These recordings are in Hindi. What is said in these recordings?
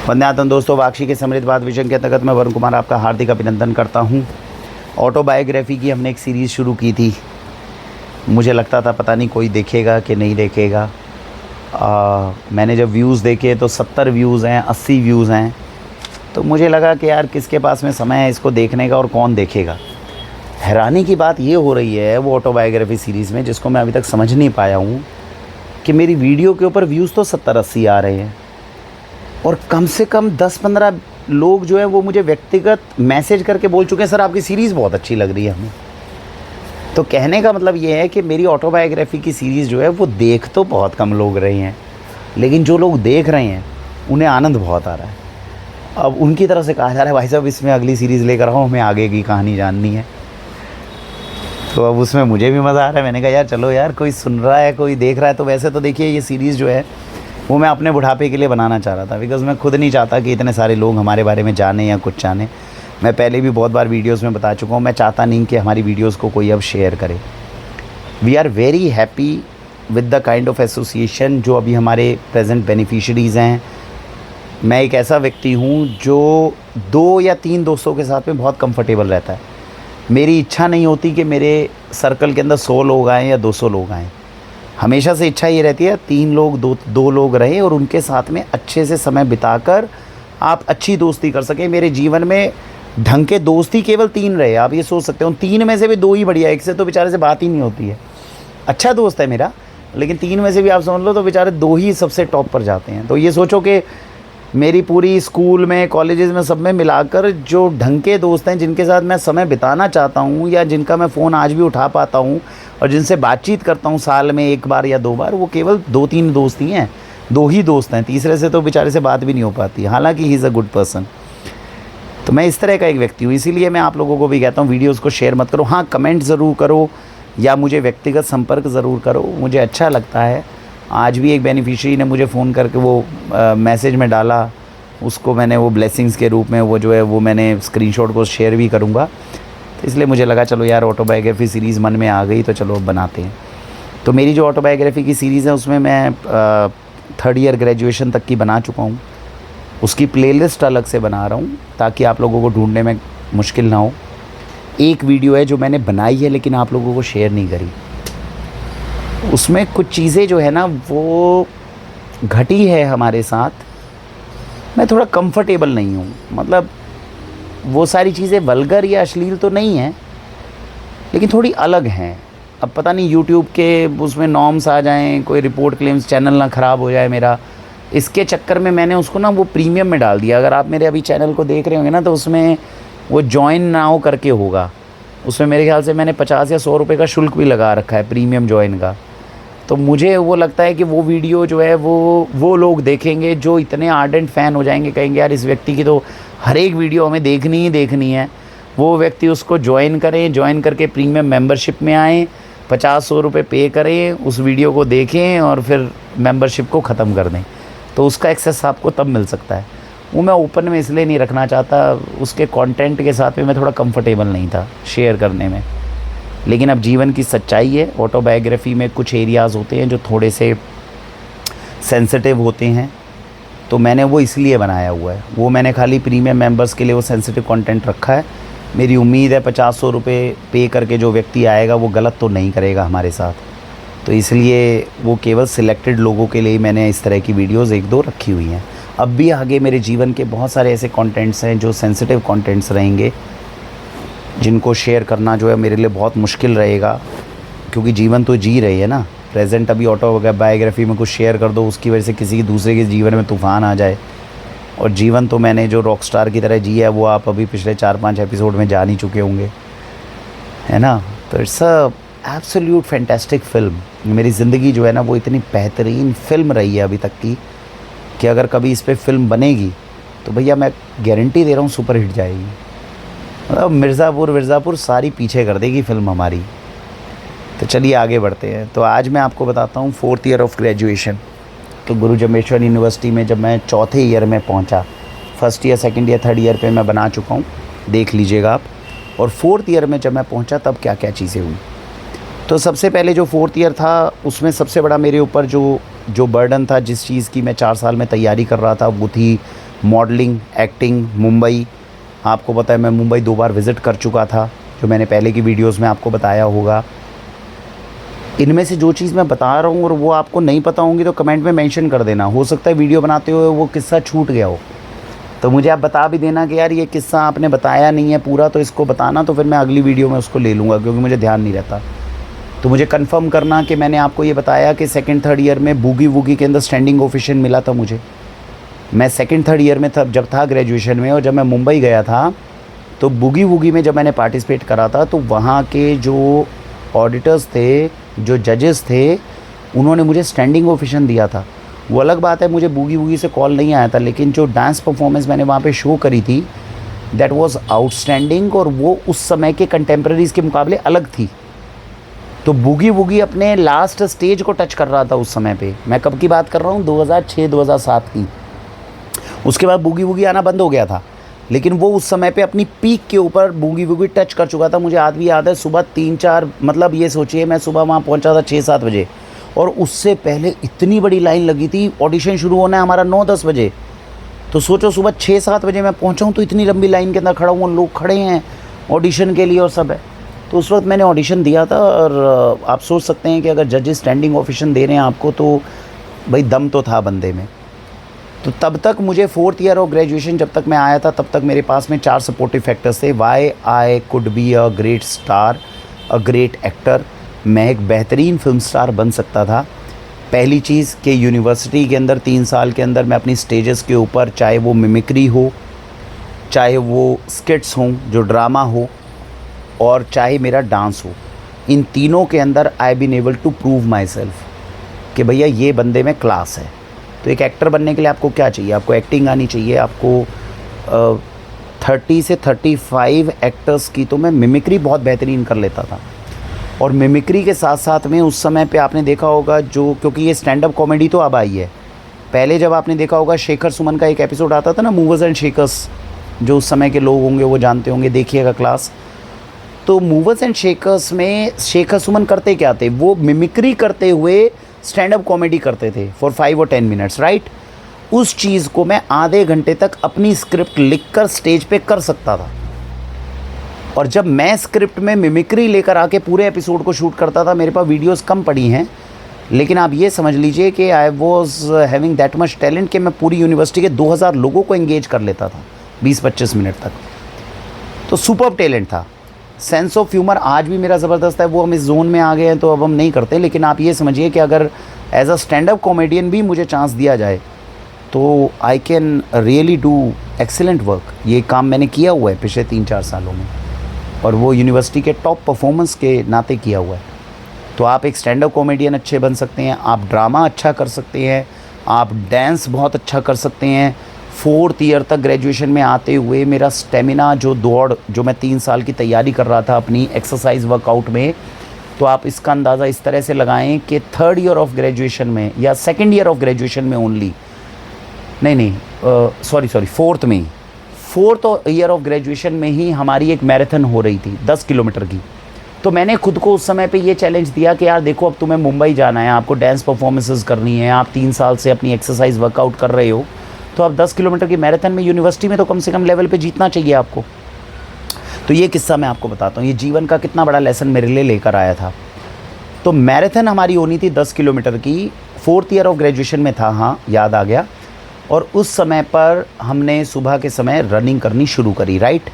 वंदे दोस्तों, वाक्षी के समृद्धवाद विजन के अंतर्गत मैं वरुण कुमार आपका हार्दिक अभिनंदन करता हूं। ऑटोबायोग्राफी की हमने एक सीरीज़ शुरू की थी। मुझे लगता था पता नहीं कोई देखेगा कि नहीं देखेगा। मैंने जब व्यूज़ देखे तो 70 व्यूज़ हैं, 80 व्यूज़ हैं। तो मुझे लगा कि यार किसके पास में समय है इसको देखने का और कौन देखेगा। हैरानी की बात ये हो रही है वो ऑटोबायोग्राफी सीरीज़ में, जिसको मैं अभी तक समझ नहीं पाया हूँ कि मेरी वीडियो के ऊपर व्यूज़ तो 70-80 आ रहे हैं और कम से कम 10-15 लोग जो है वो मुझे व्यक्तिगत मैसेज करके बोल चुके हैं, सर आपकी सीरीज़ बहुत अच्छी लग रही है हमें। तो कहने का मतलब ये है कि मेरी ऑटोबायोग्राफी की सीरीज़ जो है वो देख तो बहुत कम लोग रहे हैं, लेकिन जो लोग देख रहे हैं उन्हें आनंद बहुत आ रहा है। अब उनकी तरफ से कहा जा रहा है भाई साहब इसमें अगली सीरीज़ लेकर आओ, हमें आगे की कहानी जाननी है। तो अब उसमें मुझे भी मज़ा आ रहा है। मैंने कहा यार चलो यार, कोई सुन रहा है, कोई देख रहा है। तो वैसे तो देखिए ये सीरीज़ जो है वो मैं अपने बुढ़ापे के लिए बनाना चाह रहा था, बिकॉज़ मैं खुद नहीं चाहता कि इतने सारे लोग हमारे बारे में जाने या कुछ जाने। मैं पहले भी बहुत बार वीडियोस में बता चुका हूँ, मैं चाहता नहीं कि हमारी वीडियोस को कोई अब शेयर करे। We are very happy with the kind of association जो अभी हमारे प्रेजेंट बेनिफिशरीज़ हैं। मैं एक ऐसा व्यक्ति हूँ जो 2 या 3 दोस्तों के साथ में बहुत कंफर्टेबल रहता है। मेरी इच्छा नहीं होती कि मेरे सर्कल के अंदर 100 लोग आएँ या 200 लोग आएँ। हमेशा से इच्छा ये रहती है 3 लोग, 2 लोग रहें और उनके साथ में अच्छे से समय बिताकर आप अच्छी दोस्ती कर सकें। मेरे जीवन में ढंग के दोस्ती केवल 3 रहे। आप ये सोच सकते हो 3 में से भी 2 ही बढ़िया, एक से तो बेचारे से बात ही नहीं होती है। अच्छा दोस्त है मेरा, लेकिन 3 में से भी आप समझ लो तो बेचारे 2 ही सबसे टॉप पर जाते हैं। तो ये सोचो कि मेरी पूरी स्कूल में, कॉलेजेस में, सब में मिलाकर जो ढंग के दोस्त हैं, जिनके साथ मैं समय बिताना चाहता हूँ या जिनका मैं फ़ोन आज भी उठा पाता हूँ और जिनसे बातचीत करता हूँ साल में 1 बार या 2 बार, वो केवल 2-3 दोस्त ही हैं। 2 ही दोस्त हैं, तीसरे से तो बेचारे से बात भी नहीं हो पाती, हालांकि he is a good person. तो मैं इस तरह का एक व्यक्ति हूँ, इसीलिए मैं आप लोगों को भी कहता हूँ वीडियोज़ को शेयर मत करो। हाँ, कमेंट ज़रूर करो या मुझे व्यक्तिगत संपर्क ज़रूर करो, मुझे अच्छा लगता है। आज भी एक बेनिफिशियरी ने मुझे फ़ोन करके वो मैसेज में डाला, उसको मैंने वो ब्लेसिंग्स के रूप में वो जो है वो मैंने स्क्रीनशॉट को शेयर भी करूँगा। तो इसलिए मुझे लगा चलो यार ऑटोबायोग्राफी सीरीज़ मन में आ गई तो चलो बनाते हैं। तो मेरी जो ऑटोबायोग्राफी की सीरीज़ है उसमें मैं 3rd ईयर ग्रेजुएशन तक की बना चुका हूँ। उसकी प्लेलिस्ट अलग से बना रहा हूँ ताकि आप लोगों को ढूंढने में मुश्किल ना हो। एक वीडियो है जो मैंने बनाई है लेकिन आप लोगों को शेयर नहीं करी। उसमें कुछ चीज़ें जो है ना वो घटी है हमारे साथ। मैं थोड़ा कंफर्टेबल नहीं हूँ, मतलब वो सारी चीज़ें वल्गर या अश्लील तो नहीं हैं, लेकिन थोड़ी अलग हैं। अब पता नहीं यूट्यूब के उसमें नॉर्म्स आ जाएं, कोई रिपोर्ट क्लेम्स, चैनल ना ख़राब हो जाए मेरा। इसके चक्कर में मैंने उसको ना वो प्रीमियम में डाल दिया। अगर आप मेरे अभी चैनल को देख रहे होंगे ना तो उसमें वो जॉइन नाउ करके होगा। उसमें मेरे ख्याल से मैंने 50 या 100 रुपये का शुल्क भी लगा रखा है प्रीमियम जॉइन का। तो मुझे वो लगता है कि वो वीडियो जो है वो लोग देखेंगे जो इतने आर्डेंट फ़ैन हो जाएंगे, कहेंगे यार इस व्यक्ति की तो हर एक वीडियो हमें देखनी ही देखनी है। वो व्यक्ति उसको ज्वाइन करें, ज्वाइन करके प्रीमियम मेंबरशिप में आएँ, 50-100 रुपये पे करें, उस वीडियो को देखें और फिर मेंबरशिप को ख़त्म कर दें। तो उसका एक्सेस आपको तब मिल सकता है। वो मैं ओपन में इसलिए नहीं रखना चाहता, उसके कंटेंट के साथ में मैं थोड़ा कंफर्टेबल नहीं था शेयर करने में। लेकिन अब जीवन की सच्चाई है, ऑटोबायोग्राफी में कुछ एरियाज़ होते हैं जो थोड़े से सेंसिटिव होते हैं, तो मैंने वो इसलिए बनाया हुआ है। वो मैंने खाली प्रीमियम मेंबर्स के लिए वो सेंसिटिव कंटेंट रखा है। मेरी उम्मीद है 50-100 रुपये पे करके जो व्यक्ति आएगा वो गलत तो नहीं करेगा हमारे साथ। तो इसलिए वो केवल सिलेक्टेड लोगों के लिए मैंने इस तरह की वीडियोज़ 1-2 रखी हुई हैं। अब भी आगे मेरे जीवन के बहुत सारे ऐसे कंटेंट्स हैं जो सेंसिटिव कंटेंट्स रहेंगे, जिनको शेयर करना जो है मेरे लिए बहुत मुश्किल रहेगा, क्योंकि जीवन तो जी रही है ना। प्रेजेंट अभी ऑटोबायोग्राफी में कुछ शेयर कर दो, उसकी वजह से किसी दूसरे के जीवन में तूफ़ान आ जाए। और जीवन तो मैंने जो रॉकस्टार की तरह जी है वो आप अभी पिछले 4-5 एपिसोड में जान ही चुके होंगे, है ना। तो it's a absolute fantastic film. मेरी ज़िंदगी जो है ना वो इतनी बेहतरीन फ़िल्म रही है अभी तक की कि अगर कभी इस पर फिल्म बनेगी तो भैया मैं गारंटी दे रहा हूँ सुपर हिट जाएगी। मतलब मिर्ज़ापुर सारी पीछे कर देगी फिल्म हमारी। तो चलिए आगे बढ़ते हैं। तो आज मैं आपको बताता हूँ 4th ईयर ऑफ ग्रेजुएशन। तो गुरु जम्बेश्वर यूनिवर्सिटी में जब मैं 4थे ईयर में पहुँचा, 1st year, 2nd year, 3rd year पे मैं बना चुका हूँ, देख लीजिएगा आप। और 4th ईयर में जब मैं पहुँचा तब क्या क्या चीज़ें हुई। तो सबसे पहले जो 4th ईयर था उसमें सबसे बड़ा मेरे ऊपर जो बर्डन था, जिस चीज़ की मैं 4 साल में तैयारी कर रहा था, वो थी मॉडलिंग, एक्टिंग, मुंबई। आपको पता है मैं मुंबई 2 बार विज़िट कर चुका था, जो मैंने पहले की वीडियोस में आपको बताया होगा। इनमें से जो चीज़ मैं बता रहा हूँ और वो आपको नहीं पता होंगी तो कमेंट में मेंशन कर देना। हो सकता है वीडियो बनाते हुए वो किस्सा छूट गया हो, तो मुझे आप बता भी देना कि यार ये किस्सा आपने बताया नहीं है पूरा, तो इसको बताना, तो फिर मैं अगली वीडियो में उसको ले लूँगा, क्योंकि मुझे ध्यान नहीं रहता। तो मुझे कंफर्म करना कि मैंने आपको ये बताया कि सेकंड थर्ड ईयर में बूगी वूगी के अंदर स्टैंडिंग ओफिशिएंट मिला था मुझे। मैं सेकंड थर्ड ईयर में था जब था ग्रेजुएशन में, और जब मैं मुंबई गया था तो बूगी वूगी में जब मैंने पार्टिसिपेट करा था, तो वहाँ के जो ऑडिटर्स थे, जो जजेस थे, उन्होंने मुझे स्टैंडिंग ओफिशिएंट दिया था। वो अलग बात है मुझे बूगी वूगी से कॉल नहीं आया था, लेकिन जो डांस परफॉर्मेंस मैंने वहाँ पे शो करी थी दैट वाज आउटस्टैंडिंग, और वो उस समय के कंटेम्प्रेरीज़ के मुकाबले अलग थी। तो बूगी वूगी अपने लास्ट स्टेज को टच कर रहा था उस समय पे। मैं कब की बात कर रहा हूँ, 2006-2007 की। उसके बाद बूगी वूगी आना बंद हो गया था, लेकिन वो उस समय पे अपनी पीक के ऊपर बूगी वूगी टच कर चुका था। मुझे आज भी याद है, सुबह 3-4, मतलब ये सोचिए मैं सुबह वहाँ पहुँचा था 6-7 बजे, और उससे पहले इतनी बड़ी लाइन लगी थी। ऑडिशन शुरू होना है हमारा 9-10 बजे, तो सोचो सुबह 6-7 बजे मैं पहुँचा हूँ तो इतनी लंबी लाइन के अंदर खड़ा हूँ, लोग खड़े हैं ऑडिशन के लिए और सब है। तो उस वक्त मैंने ऑडिशन दिया था, और आप सोच सकते हैं कि अगर जजेस स्टैंडिंग ओफिशिएंट दे रहे हैं आपको, तो भाई दम तो था बंदे में। तो तब तक मुझे 4th ईयर ऑफ ग्रेजुएशन जब तक मैं आया था, तब तक मेरे पास में 4 सपोर्टिव फैक्टर्स थे why I could be a great star, a great actor. मैं एक बेहतरीन फिल्म स्टार बन सकता था। पहली चीज़ कि यूनिवर्सिटी के अंदर 3 साल के अंदर मैं अपनी स्टेजेस के ऊपर, चाहे वो मिमिक्री हो, चाहे वो स्किट्स हों जो ड्रामा हो, और चाहे मेरा डांस हो, इन तीनों के अंदर I been able to prove myself कि भैया ये बंदे में क्लास है। तो एक एक्टर बनने के लिए आपको क्या चाहिए? आपको एक्टिंग आनी चाहिए। आपको 30 से 35 एक्टर्स की तो मैं मिमिक्री बहुत बेहतरीन कर लेता था, और मिमिक्री के साथ साथ में उस समय पे आपने देखा होगा जो, क्योंकि ये स्टैंड अप कॉमेडी तो अब आई है, पहले जब आपने देखा होगा शेखर सुमन का एक एपिसोड आता था ना, मूवर्स एंड शेकर्स, जो उस समय के लोग होंगे वो जानते होंगे, देखिएगा क्लास। तो मूवर्स एंड शेकर्स में शेखर सुमन करते क्या थे, वो मिमिक्री करते हुए स्टैंड अप कॉमेडी करते थे फॉर 5 और 10 मिनट्स, राइट। उस चीज़ को मैं आधे घंटे तक अपनी स्क्रिप्ट लिखकर स्टेज पे कर सकता था, और जब मैं स्क्रिप्ट में मिमिक्री लेकर आके पूरे एपिसोड को शूट करता था, मेरे पास वीडियोस कम पड़ी हैं, लेकिन आप ये समझ लीजिए कि I was having that much talent कि मैं पूरी यूनिवर्सिटी के 2000 लोगों को एंगेज कर लेता था 20-25 मिनट तक। तो सुपर टैलेंट था। सेंस ऑफ ह्यूमर आज भी मेरा ज़बरदस्त है, वो हम इस जोन में आ गए हैं तो अब हम नहीं करते, लेकिन आप ये समझिए कि अगर as a stand up comedian भी मुझे चांस दिया जाए तो I can really do excellent work. ये काम मैंने किया हुआ है पिछले 3-4 सालों में, और वो यूनिवर्सिटी के टॉप परफॉर्मेंस के नाते किया हुआ है। तो आप एक स्टैंड अप कॉमेडियन अच्छे बन सकते हैं, आप ड्रामा अच्छा कर सकते हैं, आप डांस बहुत अच्छा कर सकते हैं। 4th ईयर तक ग्रेजुएशन में आते हुए मेरा स्टेमिना, जो दौड़ जो मैं 3 साल की तैयारी कर रहा था अपनी एक्सरसाइज वर्कआउट में, तो आप इसका अंदाज़ा इस तरह से लगाएं कि 3rd ईयर ऑफ ग्रेजुएशन में या 2nd ईयर ऑफ ग्रेजुएशन में ओनली, नहीं, सॉरी 4th में, 4th ईयर ऑफ ग्रेजुएशन में ही हमारी एक मैराथन हो रही थी 10 किलोमीटर की। तो मैंने खुद को उस समय पे ये चैलेंज दिया कि यार देखो, अब तुम्हें मुंबई जाना है, आपको डांस परफॉर्मेंसेस करनी है, आप 3 साल से अपनी एक्सरसाइज वर्कआउट कर रहे हो, तो अब 10 किलोमीटर की मैराथन में यूनिवर्सिटी में तो कम से कम लेवल पे जीतना चाहिए आपको। तो ये किस्सा मैं आपको बताता हूँ, ये जीवन का कितना बड़ा लेसन मेरे लिए लेकर आया था। तो मैराथन हमारी होनी थी 10 किलोमीटर की, 4th ईयर ऑफ ग्रेजुएशन में था, हाँ याद आ गया। और उस समय पर हमने सुबह के समय रनिंग करनी शुरू करी, राइट।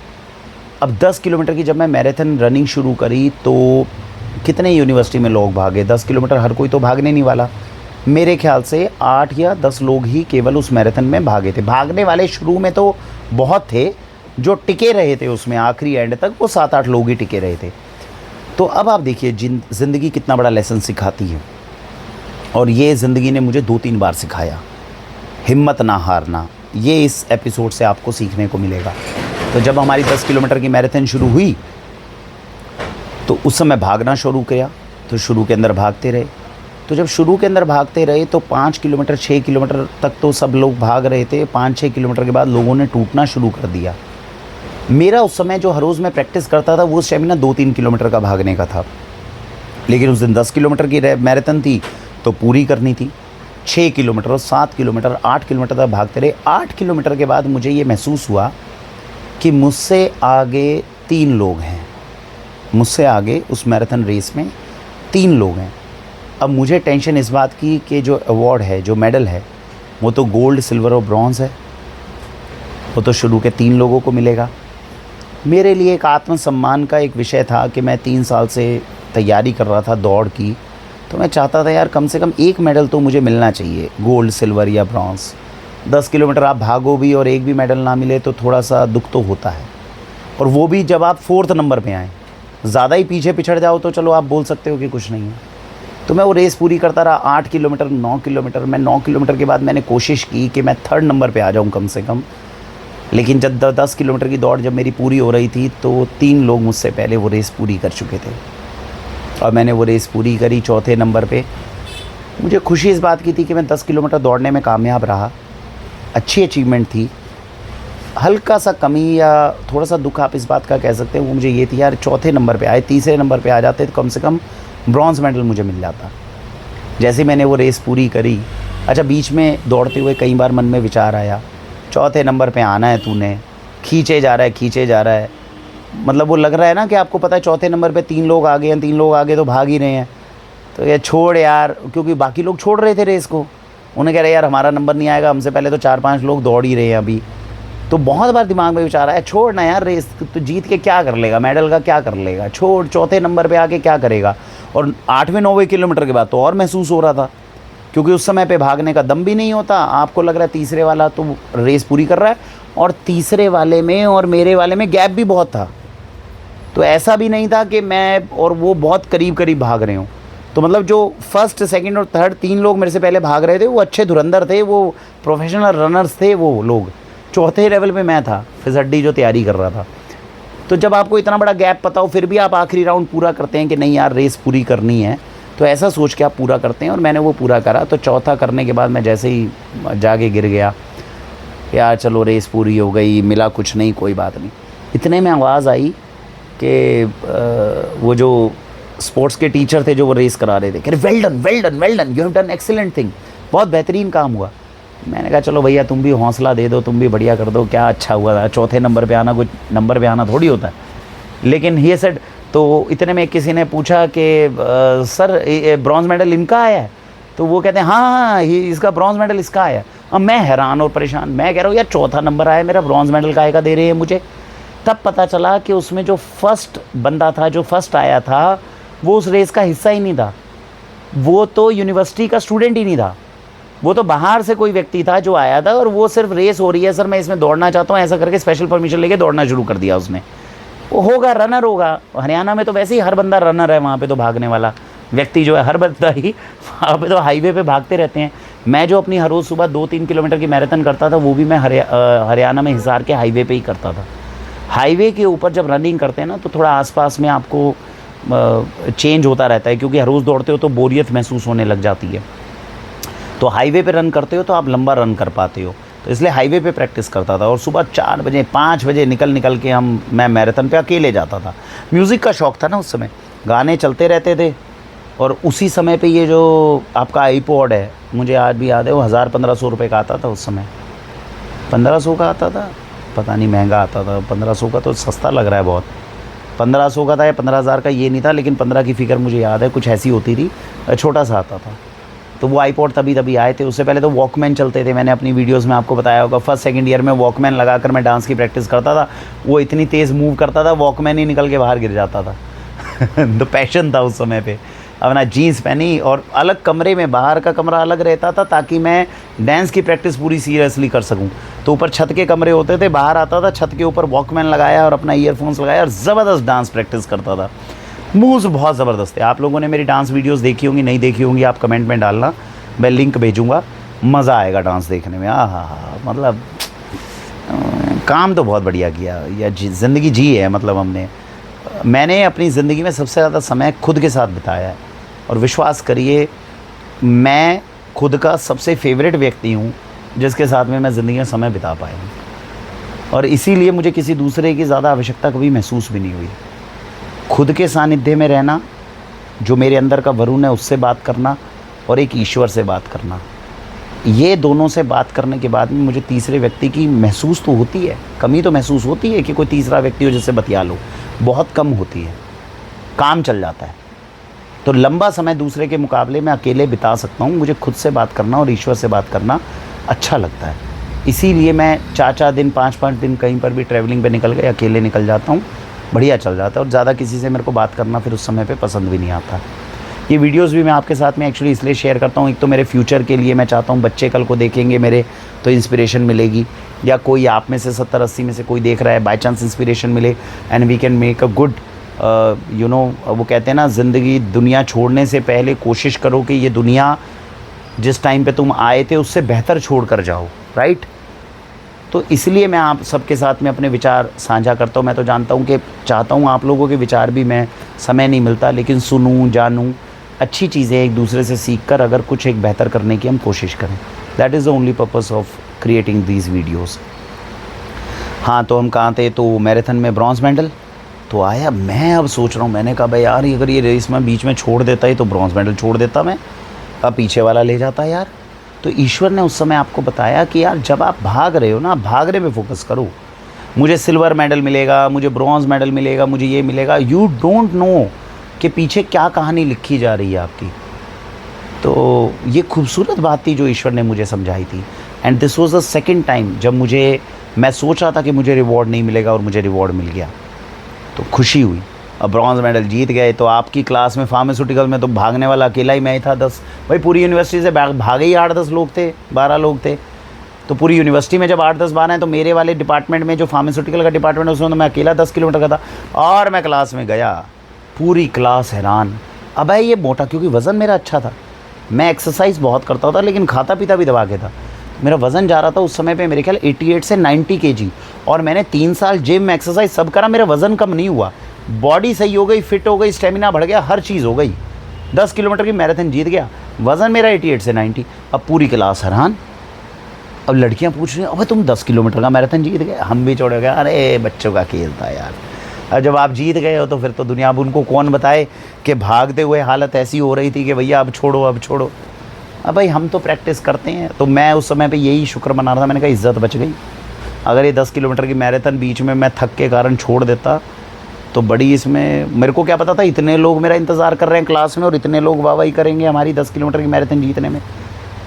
अब 10 किलोमीटर की जब मैं मैराथन रनिंग शुरू करी तो कितने यूनिवर्सिटी में लोग भागे? 10 किलोमीटर हर कोई तो भागने नहीं वाला। मेरे ख्याल से 8 या 10 लोग ही केवल उस मैराथन में भागे थे। भागने वाले शुरू में तो बहुत थे, जो टिके रहे थे उसमें आखिरी एंड तक वो 7-8 लोग ही टिके रहे थे। तो अब आप देखिए ज़िंदगी कितना बड़ा लेसन सिखाती है, और ये ज़िंदगी ने मुझे 2-3 बार सिखाया। हिम्मत ना हारना, ये इस एपिसोड से आपको सीखने को मिलेगा। तो जब हमारी 10 किलोमीटर की मैराथन शुरू हुई तो उस समय भागना शुरू किया, तो शुरू के अंदर भागते रहे। तो जब शुरू के अंदर भागते रहे तो 5 किलोमीटर 6 किलोमीटर तक तो सब लोग भाग रहे थे। 5-6 किलोमीटर के बाद लोगों ने टूटना शुरू कर दिया। मेरा उस समय जो हर रोज़ मैं प्रैक्टिस करता था वो स्टेमिना 2-3 किलोमीटर का भागने का था, लेकिन उस दिन 10 किलोमीटर की मैराथन थी तो पूरी करनी थी। 6 किलोमीटर और 7 किलोमीटर 8 किलोमीटर तक भागते रहे। 8 किलोमीटर के बाद मुझे ये महसूस हुआ कि मुझसे आगे 3 लोग हैं, मुझसे आगे उस मैराथन रेस में 3 लोग हैं। अब मुझे टेंशन इस बात की कि जो अवार्ड है, जो मेडल है, वो तो गोल्ड, सिल्वर और ब्रॉन्ज़ है, वो तो शुरू के 3 लोगों को मिलेगा। मेरे लिए एक आत्मसम्मान का एक विषय था कि मैं 3 साल से तैयारी कर रहा था दौड़ की, तो मैं चाहता था यार कम से कम एक मेडल तो मुझे मिलना चाहिए, गोल्ड, सिल्वर या ब्रॉन्ज़। 10 किलोमीटर आप भागो भी और एक भी मेडल ना मिले तो थोड़ा सा दुख तो होता है, और वो भी जब आप 4th नंबर पे आएँ। ज़्यादा ही पीछे पिछड़ जाओ तो चलो आप बोल सकते हो कि कुछ नहीं है। तो मैं वो रेस पूरी करता रहा, 8 किलोमीटर, 9 किलोमीटर। मैं 9 किलोमीटर के बाद मैंने कोशिश की कि मैं 3rd नंबर पे आ जाऊँ कम से कम, लेकिन जब 10 किलोमीटर की दौड़ जब मेरी पूरी हो रही थी तो 3 लोग मुझसे पहले वो रेस पूरी कर चुके थे और मैंने वो रेस पूरी करी 4थे नंबर पे। मुझे खुशी इस बात की थी कि मैं 10 किलोमीटर दौड़ने में कामयाब रहा, अच्छी अचीवमेंट थी। हल्का सा कमी या थोड़ा सा दुख आप इस बात का कह सकते हैं, वो मुझे ये थी यार 4थे नंबर पे आए, 3रे नंबर पे आ जाते तो कम से कम ब्रॉन्ज़ मेडल मुझे मिल जाता। जैसे मैंने वो रेस पूरी करी, अच्छा बीच में दौड़ते हुए कई बार मन में विचार आया, 4थे नंबर पे आना है तूने, खींचे जा रहा है। मतलब वो लग रहा है ना कि आपको पता है 4थे नंबर पे 3 लोग आगे हैं, 3 लोग आगे तो भाग ही रहे हैं, तो ये छोड़ यार, क्योंकि बाकी लोग छोड़ रहे थे रेस को। उन्हें कह रहे यार हमारा नंबर नहीं आएगा, हमसे पहले तो 4-5 लोग दौड़ ही रहे हैं अभी। तो बहुत बार दिमाग में विचार आया, छोड़ ना यार रेस, तो जीत के क्या कर लेगा, मेडल का क्या कर लेगा, छोड़, 4थे नंबर पे आके क्या करेगा। और 8वें-9वें किलोमीटर के बाद तो और महसूस हो रहा था, क्योंकि उस समय पे भागने का दम भी नहीं होता। आपको लग रहा है तीसरे वाला तो रेस पूरी कर रहा है, और तीसरे वाले में और मेरे वाले में गैप भी बहुत था। तो ऐसा भी नहीं था कि मैं और वो बहुत करीब करीब भाग रहे हों। तो मतलब जो 1st, 2nd और 3rd 3 लोग मेरे से पहले भाग रहे थे वो अच्छे धुरंधर थे, वो प्रोफेशनल रनर्स थे वो लोग। 4थे लेवल पे मैं था, फिसड्डी जो तैयारी कर रहा था। तो जब आपको इतना बड़ा गैप पता हो फिर भी आप आखिरी राउंड पूरा करते हैं कि नहीं यार रेस पूरी करनी है, तो ऐसा सोच के आप पूरा करते हैं, और मैंने वो पूरा करा। तो चौथा करने के बाद मैं जैसे ही जाके गिर गया, यार चलो रेस पूरी हो गई, मिला कुछ नहीं, कोई बात नहीं। इतने में आवाज़ आई कि वो जो स्पोर्ट्स के टीचर थे जो वो रेस करा रहे थे, कह रहे well done well done well done, you have done excellent thing, बहुत बेहतरीन काम हुआ। मैंने कहा चलो भैया तुम भी हौसला दे दो, तुम भी बढ़िया कर दो, क्या अच्छा हुआ था, 4थे नंबर पे आना कुछ नंबर पे आना थोड़ी होता है। लेकिन ये सेड, तो इतने में किसी ने पूछा कि सर ब्रॉन्ज़ मेडल इनका आया है? तो वो कहते हैं हाँ इसका ब्रॉन्ज़ मेडल इसका आया। अब मैं हैरान और परेशान, मैं कह रहा हूँ यार 4था नंबर आया मेरा, ब्रॉन्ज़ मेडल काहे का दे रहे हैं मुझे। तब पता चला कि उसमें जो फर्स्ट बंदा था, जो फर्स्ट आया था, वो उस रेस का हिस्सा ही नहीं था, वो तो यूनिवर्सिटी का स्टूडेंट ही नहीं था, वो तो बाहर से कोई व्यक्ति था जो आया था, और वो सिर्फ रेस हो रही है सर मैं इसमें दौड़ना चाहता हूँ, ऐसा करके स्पेशल परमिशन लेके दौड़ना शुरू कर दिया उसने। वो होगा रनर होगा, हरियाणा में तो वैसे ही हर बंदा रनर है, वहाँ पे तो भागने वाला व्यक्ति जो है हर बंदा ही वहाँ पे तो हाईवे पे भागते रहते हैं। मैं जो अपनी हर रोज़ सुबह 2-3 किलोमीटर की मैराथन करता था वो भी मैं हरियाणा में हिसार के हाईवे पे ही करता था। हाईवे के ऊपर जब रनिंग करते हैं ना तो थोड़ा आसपास में आपको चेंज होता रहता है, क्योंकि हर रोज़ दौड़ते हो तो बोरियत महसूस होने लग जाती है। तो हाईवे पे रन करते हो तो आप लंबा रन कर पाते हो, तो इसलिए हाईवे पे प्रैक्टिस करता था। और सुबह 4 बजे 5 बजे निकल के मैं मैराथन पे अकेले जाता था। म्यूज़िक का शौक़ था ना उस समय, गाने चलते रहते थे। और उसी समय पे ये जो आपका आईपॉड है, मुझे आज भी याद है, वो 1000-1500 रुपये का आता था उस समय। 1500 का आता था, पता नहीं महंगा आता था। 1500 का तो सस्ता लग रहा है बहुत। 1500 का था या 15,000 का ये नहीं था, लेकिन 15 की फ़िगर मुझे याद है, कुछ ऐसी होती थी, छोटा सा आता था। तो वो आईपॉड तभी आए थे। उससे पहले तो वॉकमैन चलते थे, मैंने अपनी वीडियोस में आपको बताया होगा। 1st, 2nd ईयर में वॉकमैन लगाकर मैं डांस की प्रैक्टिस करता था। वो इतनी तेज़ मूव करता था, वॉकमैन ही निकल के बाहर गिर जाता था। तो पैशन था उस समय पे। अपना जीन्स पहनी और अलग कमरे में, बाहर का कमरा अलग रहता था ताकि मैं डांस की प्रैक्टिस पूरी सीरियसली कर सकूं। तो ऊपर छत के कमरे होते थे, बाहर आता था, छत के ऊपर वॉकमैन लगाया और अपना ईयरफोन्स लगाया और ज़बरदस्त डांस प्रैक्टिस करता था। मूव्स बहुत ज़बरदस्त है। आप लोगों ने मेरी डांस वीडियोस देखी होंगी, नहीं देखी होंगी आप कमेंट में डालना, मैं लिंक भेजूँगा। मज़ा आएगा डांस देखने में। मतलब काम तो बहुत बढ़िया किया, या ज़िंदगी जी है। मतलब मैंने अपनी ज़िंदगी में सबसे ज़्यादा समय खुद के साथ बिताया है, और विश्वास करिए मैं खुद का सबसे फेवरेट व्यक्ति हूँ जिसके साथ में मैं ज़िंदगी में समय बिता पाया हूँ। और इसीलिए मुझे किसी दूसरे की ज़्यादा आवश्यकता कभी महसूस भी नहीं हुई। खुद के सानिध्य में रहना, जो मेरे अंदर का वरुण है उससे बात करना, और एक ईश्वर से बात करना, ये दोनों से बात करने के बाद में मुझे तीसरे व्यक्ति की महसूस तो होती है, कमी तो महसूस होती है कि कोई तीसरा व्यक्ति हो जिससे बतिया लो, बहुत कम होती है, काम चल जाता है। तो लंबा समय दूसरे के मुकाबले में अकेले बिता सकता हूँ। मुझे खुद से बात करना और ईश्वर से बात करना अच्छा लगता है, इसीलिए मैं 4-4 दिन 5-5 दिन कहीं पर भी ट्रैवलिंग पे निकल गए, अकेले निकल जाता हूँ, बढ़िया चल जाता है। और ज़्यादा किसी से मेरे को बात करना फिर उस समय पे पसंद भी नहीं आता। ये वीडियोस भी मैं आपके साथ में एक्चुअली इसलिए शेयर करता हूँ, एक तो मेरे फ्यूचर के लिए मैं चाहता हूँ बच्चे कल को देखेंगे मेरे तो इंस्पिरेशन मिलेगी, या कोई आप में से 70-80 में से कोई देख रहा है, बाय चांस इंस्पिरेशन मिले and we can make a good वो कहते हैं ना, ज़िंदगी दुनिया छोड़ने से पहले कोशिश करो कि ये दुनिया जिस टाइम पे तुम आए थे उससे बेहतर छोड़ कर जाओ, राइट। तो इसलिए मैं आप सबके साथ में अपने विचार साझा करता हूँ। मैं तो जानता हूँ कि चाहता हूँ आप लोगों के विचार भी, मैं समय नहीं मिलता लेकिन सुनूँ, जानूँ, अच्छी चीज़ें एक दूसरे से सीख कर अगर कुछ एक बेहतर करने की हम कोशिश करें। That is the only purpose of creating these videos. हाँ, तो हम कहाँ थे, तो मैराथन में ब्रॉन्ज़ मेडल तो आया। मैं अब सोच रहा हूँ, मैंने कहा भाई यार अगर ये रेस में बीच में छोड़ देता ही तो ब्रॉन्ज़ मेडल छोड़ देता मैं, अब पीछे वाला ले जाता यार। तो ईश्वर ने उस समय आपको बताया कि यार जब आप भाग रहे हो ना, भागने पे फोकस करो। मुझे सिल्वर मेडल मिलेगा, मुझे ब्रॉन्ज़ मेडल मिलेगा, मुझे ये मिलेगा, यू डोंट नो कि पीछे क्या कहानी लिखी जा रही है आपकी। तो ये खूबसूरत बात थी जो ईश्वर ने मुझे समझाई थी। And this was the second time जब मैं सोच रहा था कि मुझे रिवॉर्ड नहीं मिलेगा और मुझे रिवॉर्ड मिल गया, तो खुशी हुई। अब ब्रॉन्ज़ मेडल जीत गए। तो आपकी क्लास में फार्मास्यूटिकल में तो भागने वाला अकेला ही मैं ही था। 10 भाई पूरी यूनिवर्सिटी से भागे ही 8-10 लोग थे, 12 लोग थे। तो पूरी यूनिवर्सिटी में जब 8-10-12 हैं तो मेरे वाले डिपार्टमेंट में जो फार्मास्यूटिकल का डिपार्टमेंट है उसमें तो मैं अकेला 10 किलोमीटर का था। और मैं क्लास में गया, पूरी क्लास हैरान। अब ये मोटा, क्योंकि वज़न मेरा अच्छा था, मैं एक्सरसाइज बहुत करता था लेकिन खाता पीता भी दबा के था। मेरा वज़न जा रहा था उस समय पे मेरे ख्याल 88 से 90 केजी, और मैंने 3 साल जिम में एक्सरसाइज सब करा, मेरा वज़न कम नहीं हुआ, बॉडी सही हो गई, फिट हो गई, स्टेमिना बढ़ गया, हर चीज़ हो गई। 10 किलोमीटर की मैराथन जीत गया, वज़न मेरा 88 से 90। अब पूरी क्लास हैरान। अब लड़कियां पूछ रही हैं अबे तुम 10 किलोमीटर का मैराथन जीत गए। हम भी छोड़ गए, अरे बच्चों का खेल था यार। अब जब आप जीत गए हो तो फिर तो दुनिया, अब उनको कौन बताए कि भागते हुए हालत ऐसी हो रही थी कि भैया अब छोड़ो अब छोड़ो। अब भाई हम तो प्रैक्टिस करते हैं। तो मैं उस समय पे यही शुक्र मना रहा था, मैंने कहा इज़्ज़त बच गई। अगर ये 10 किलोमीटर की मैराथन बीच में मैं थक के कारण छोड़ देता तो बड़ी, इसमें मेरे को क्या पता था इतने लोग मेरा इंतज़ार कर रहे हैं क्लास में और इतने लोग वाहवाही करेंगे हमारी 10 किलोमीटर की मैराथन जीतने में।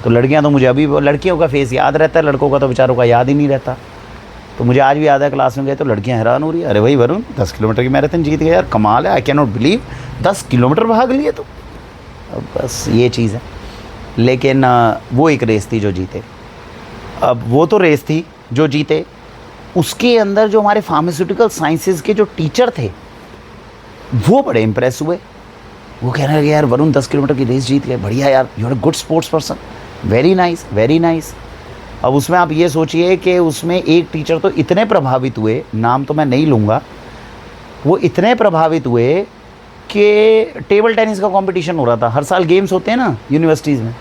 तो लड़कियां तो मुझे अभी, लड़कियों का फेस याद रहता है, लड़कों का तो बेचारों का याद ही नहीं रहता। तो मुझे आज भी याद है क्लास में गए तो लड़कियां हैरान हो रही है, अरे भाई वरुण 10 किलोमीटर की मैराथन जीत गया यार, कमाल है, I can not believe 10 kilometre भाग लिए तो। बस ये चीज़ है। लेकिन वो एक रेस थी जो जीते। अब वो तो रेस थी जो जीते, उसके अंदर जो हमारे फार्मास्यूटिकल साइंसेज के जो टीचर थे वो बड़े इंप्रेस हुए। वो कह रहे हैं यार वरुण 10 किलोमीटर की रेस जीत गए, बढ़िया यार, you are a good sports person, very nice very nice. अब उसमें आप ये सोचिए कि उसमें एक टीचर तो इतने प्रभावित हुए, नाम तो मैं नहीं लूँगा, वो इतने प्रभावित हुए कि टेबल टेनिस का कंपटीशन हो रहा था। हर साल गेम्स होते हैं ना यूनिवर्सिटीज़ में,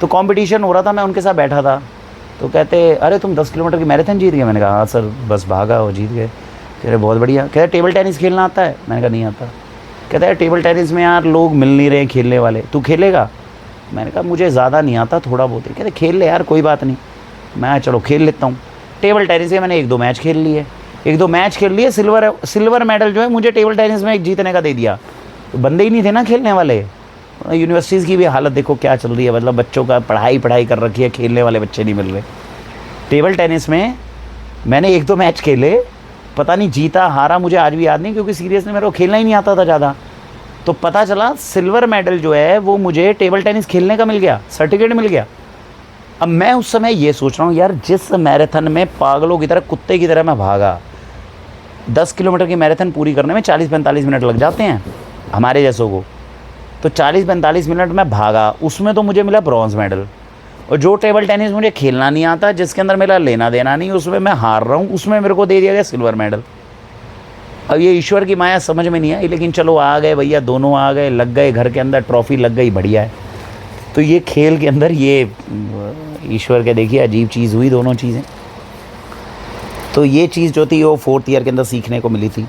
तो कंपटीशन हो रहा था, मैं उनके साथ बैठा था। तो कहते अरे तुम 10 किलोमीटर की मैराथन जीत गए। मैंने कहा हाँ सर, बस भागा और जीत गए। कह रहे बहुत बढ़िया। कह रहे टेबल टेनिस खेलना आता है। मैंने कहा नहीं आता। कहता है टेबल टेनिस में यार लोग मिल नहीं रहे खेलने वाले, तू खेलेगा। मैंने कहा मुझे ज़्यादा नहीं आता, थोड़ा बहुत है। कहते खेल ले यार, कोई बात नहीं। मैं चलो खेल लेता हूँ। टेबल टेनिस के मैंने 1-2 मैच खेल लिए, 1-2 मैच खेल लिए। सिल्वर मेडल जो है मुझे टेबल टेनिस में एक जीतने का दे दिया। तो बंदे ही नहीं थे ना खेलने वाले। यूनिवर्सिटीज़ की भी हालत देखो क्या चल रही है, मतलब बच्चों का पढ़ाई कर रखी है, खेलने वाले बच्चे नहीं मिल रहे। टेबल टेनिस में मैंने 1-2 मैच खेले, पता नहीं जीता हारा मुझे आज भी याद नहीं, क्योंकि सीरियसली मेरे को खेलना ही नहीं आता था ज़्यादा। तो पता चला सिल्वर मेडल जो है वो मुझे टेबल टेनिस खेलने का मिल गया, सर्टिफिकेट मिल गया। अब मैं उस समय ये सोच रहा हूँ यार, जिस मैराथन में पागलों की तरह, कुत्ते की तरह मैं भागा, 10 किलोमीटर की मैराथन पूरी करने में 40-45 मिनट लग जाते हैं हमारे जैसों को। तो 40-45 मिनट में भागा, उसमें तो मुझे मिला ब्रॉन्ज़ मेडल। और जो टेबल टेनिस मुझे खेलना नहीं आता, जिसके अंदर मेरा लेना देना नहीं, उसमें मैं हार रहा हूँ, उसमें मेरे को दे दिया गया सिल्वर मेडल। अब ये ईश्वर की माया समझ में नहीं आई, लेकिन चलो आ गए भैया, दोनों आ गए, लग गए घर के अंदर, ट्रॉफी लग गई, बढ़िया है। तो ये खेल के अंदर ये ईश्वर के देखिए अजीब चीज़ हुई, दोनों चीज़ें। तो ये चीज़ जो थी वो 4th ईयर के अंदर सीखने को मिली थी।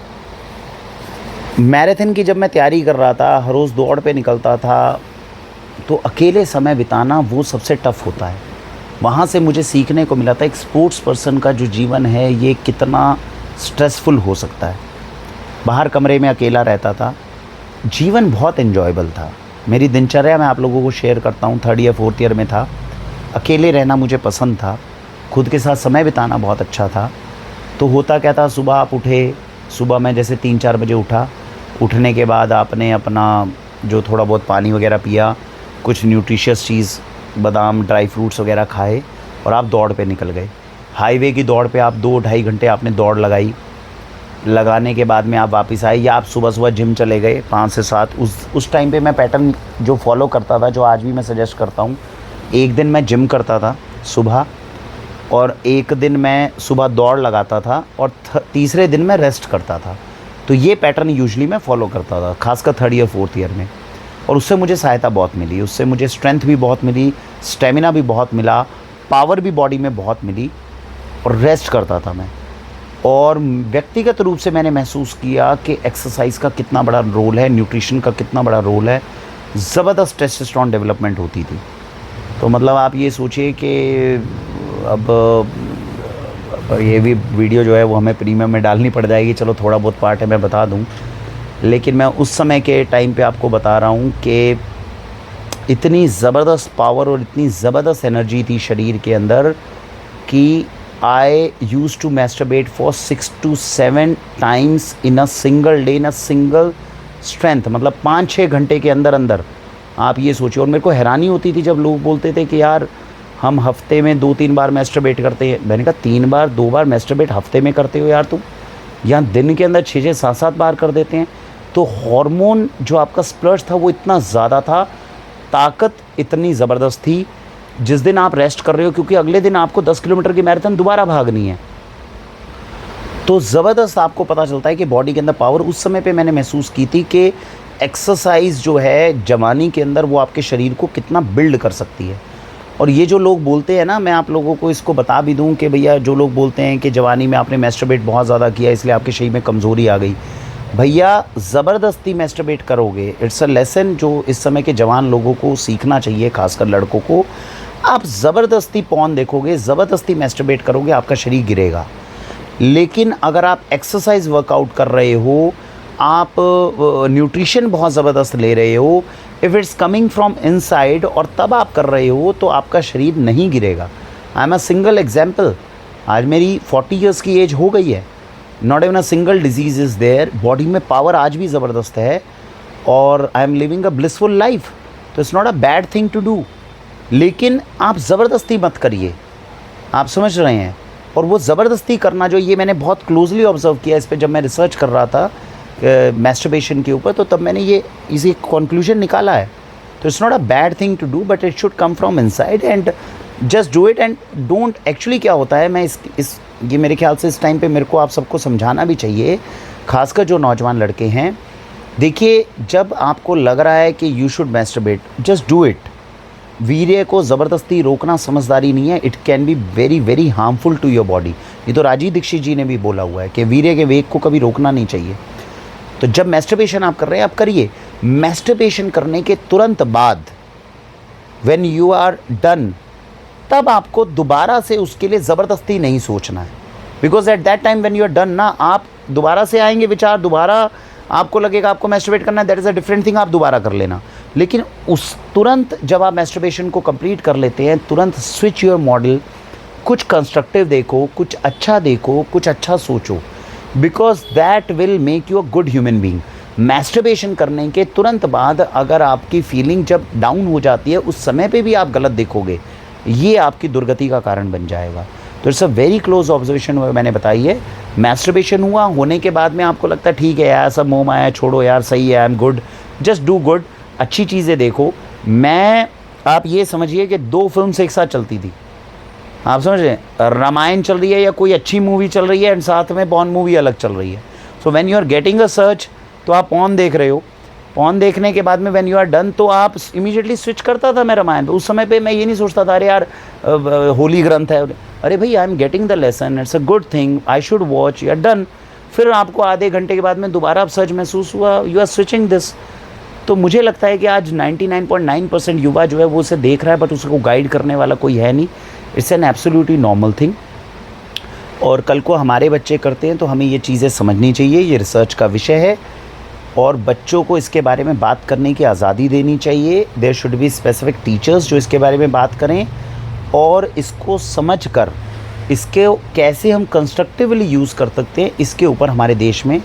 मैराथन की जब मैं तैयारी कर रहा था, हर रोज़ दौड़ पे निकलता था, तो अकेले समय बिताना वो सबसे टफ़ होता है। वहाँ से मुझे सीखने को मिला था एक स्पोर्ट्स पर्सन का जो जीवन है ये कितना स्ट्रेसफुल हो सकता है। बाहर कमरे में अकेला रहता था, जीवन बहुत एन्जॉयबल था। मेरी दिनचर्या मैं आप लोगों को शेयर करता हूँ। 3rd या 4th ईयर में था, अकेले रहना मुझे पसंद था, खुद के साथ समय बिताना बहुत अच्छा था। तो होता क्या था, सुबह आप उठे, सुबह मैं जैसे 3-4 बजे उठा, उठने के बाद आपने अपना जो थोड़ा बहुत पानी वगैरह पिया, कुछ न्यूट्रिशियस चीज़ बादाम ड्राई फ्रूट्स वगैरह खाए और आप दौड़ पे निकल गए। हाईवे की दौड़ पे आप 2-2.5 घंटे आपने दौड़ लगाई। लगाने के बाद में आप वापस आए या आप सुबह जिम चले गए 5 से 7। उस टाइम पे मैं पैटर्न जो फॉलो करता था, जो आज भी मैं सजेस्ट करता हूँ, एक दिन मैं जिम करता था सुबह और एक दिन मैं सुबह दौड़ लगाता था और तीसरे दिन मैं रेस्ट करता था। तो ये पैटर्न यूजुअली मैं फॉलो करता था, खासकर 3rd या 4th ईयर में। और उससे मुझे सहायता बहुत मिली, उससे मुझे स्ट्रेंथ भी बहुत मिली, स्टेमिना भी बहुत मिला, पावर भी बॉडी में बहुत मिली और रेस्ट करता था मैं। और व्यक्तिगत रूप से मैंने महसूस किया कि एक्सरसाइज का कितना बड़ा रोल है, न्यूट्रिशन का कितना बड़ा रोल है। ज़बरदस्त टेस्टोस्टेरोन डेवलपमेंट होती थी। तो मतलब आप ये सोचिए कि अब ये भी वीडियो जो है वो हमें प्रीमियम में डालनी पड़ जाएगी। चलो थोड़ा बहुत पार्ट है मैं बता दूं, लेकिन मैं उस समय के टाइम पे आपको बता रहा हूँ कि इतनी ज़बरदस्त पावर और इतनी ज़बरदस्त एनर्जी थी शरीर के अंदर कि I use to masturbate for 6 to 7 times in a single day, in a single strength. मतलब 5-6 घंटे के अंदर अंदर आप ये सोचिए। और मेरे को हैरानी होती थी जब लोग बोलते थे कि यार हम हफ्ते में 2-3 बार मैस्टरबेट करते हैं। मैंने कहा 3 बार 2 बार मैस्टरबेट हफ्ते में करते हो यार तुम, यहाँ दिन के अंदर 6-6 7-7 बार कर देते हैं। तो हार्मोन जो आपका स्प्लर्ज था वो इतना ज़्यादा था, ताकत इतनी ज़बरदस्त थी। जिस दिन आप रेस्ट कर रहे हो, क्योंकि अगले दिन आपको 10 किलोमीटर की मैराथन दोबारा भागनी है, तो ज़बरदस्त आपको पता चलता है कि बॉडी के अंदर पावर। उस समय पे मैंने महसूस की थी कि एक्सरसाइज जो है जवानी के अंदर वो आपके शरीर को कितना बिल्ड कर सकती है। और ये जो लोग बोलते हैं ना, मैं आप लोगों को इसको बता भी दूं कि भैया जो लोग बोलते हैं कि जवानी में आपने मैस्टरबेट बहुत ज़्यादा किया इसलिए आपके शरीर में कमज़ोरी आ गई, भैया ज़बरदस्ती मैस्टरबेट करोगे। इट्स अ लेसन जो इस समय के जवान लोगों को सीखना चाहिए, खासकर लड़कों को। आप ज़बरदस्ती पॉर्न देखोगे, ज़बरदस्ती मैस्टरबेट करोगे, आपका शरीर गिरेगा। लेकिन अगर आप एक्सरसाइज वर्कआउट कर रहे हो, आप न्यूट्रिशन बहुत ज़बरदस्त ले रहे हो, if it's coming from inside, और तब आप कर रहे हो, तो आपका शरीर नहीं गिरेगा। I am a single example. आज मेरी 40 ईयर्स की एज हो गई है, not even a single disease is there. Body में पावर आज भी ज़बरदस्त है और I am living a blissful life. तो it's not a bad thing to do. लेकिन आप ज़बरदस्ती मत करिए, आप समझ रहे हैं। और वो ज़बरदस्ती करना जो, ये मैंने बहुत क्लोजली ऑब्जर्व किया इस पर जब मैं रिसर्च कर रहा था मैस्टरबेशन के ऊपर, तो तब मैंने ये इसी कंक्लूजन निकाला है। तो it's not a bad thing to do, but it should come from inside and just do it and don't. Actually क्या होता है, मैं ये मेरे ख्याल से इस टाइम पे मेरे को आप सबको समझाना भी चाहिए, खासकर जो नौजवान लड़के हैं। देखिए, जब आपको लग रहा है कि you should masturbate, just do it. वीर्य को ज़बरदस्ती रोकना समझदारी नहीं है। It can be very very harmful to your body. ये तो राजीव दीक्षित जी ने भी बोला हुआ है कि वीर्य के वेग को कभी रोकना नहीं चाहिए। तो जब मैस्टरबेशन आप कर रहे हैं, आप करिए। मैस्टरबेशन करने के तुरंत बाद व्हेन यू आर डन, तब आपको दोबारा से उसके लिए ज़बरदस्ती नहीं सोचना है। Because at that time when you are done ना, आप दोबारा से आएंगे विचार, दोबारा आपको लगेगा आपको मैस्टरबेट करना है, that is a different thing, आप दोबारा कर लेना। लेकिन उस तुरंत जब आप मैस्टरबेशन को कंप्लीट कर लेते हैं, तुरंत स्विच योर मॉडल, कुछ कंस्ट्रक्टिव देखो, कुछ अच्छा देखो, कुछ अच्छा सोचो, because that will make you a good human being. Masturbation करने के तुरंत बाद अगर आपकी फीलिंग जब डाउन हो जाती है, उस समय पे भी आप गलत देखोगे, ये आपकी दुर्गति का कारण बन जाएगा। तो it's a very close observation मैंने बताई है। मैस्टरबेशन हुआ, होने के बाद में आपको लगता है ठीक है यार, सब मोह माया छोड़ो यार, सही है, I am good, just do good, अच्छी चीज़ें देखो। आप ये समझिए कि 2 फिल्म्स एक साथ चलती थी, आप समझ रहे हैं, रामायण चल रही है या कोई अच्छी मूवी चल रही है एंड साथ में पॉर्न मूवी अलग चल रही है। So when you are getting a search, तो आप पॉर्न देख रहे हो, पॉर्न देखने के बाद में व्हेन यू आर डन, तो आप इमीडिएटली स्विच करता था मैं रामायण पे। उस समय पे मैं ये नहीं सोचता था अरे यार होली ग्रंथ है, अरे भाई I am getting the lesson, it's a good thing, I should watch, you are done. फिर आपको आधे घंटे के बाद में दोबारा आप सर्च महसूस हुआ, यू आर स्विचिंग दिस। तो मुझे लगता है कि आज 99.9% युवा जो है वो उसे देख रहा है, बट उसको गाइड करने वाला कोई है नहीं। It's an absolutely normal thing. और कल को हमारे बच्चे करते हैं तो हमें ये चीज़ें समझनी चाहिए, ये रिसर्च का विषय है और बच्चों को इसके बारे में बात करने की आज़ादी देनी चाहिए। There should be specific teachers जो इसके बारे में बात करें और इसको समझकर इसके कैसे हम कंस्ट्रक्टिवली यूज़ कर सकते हैं, इसके ऊपर हमारे देश में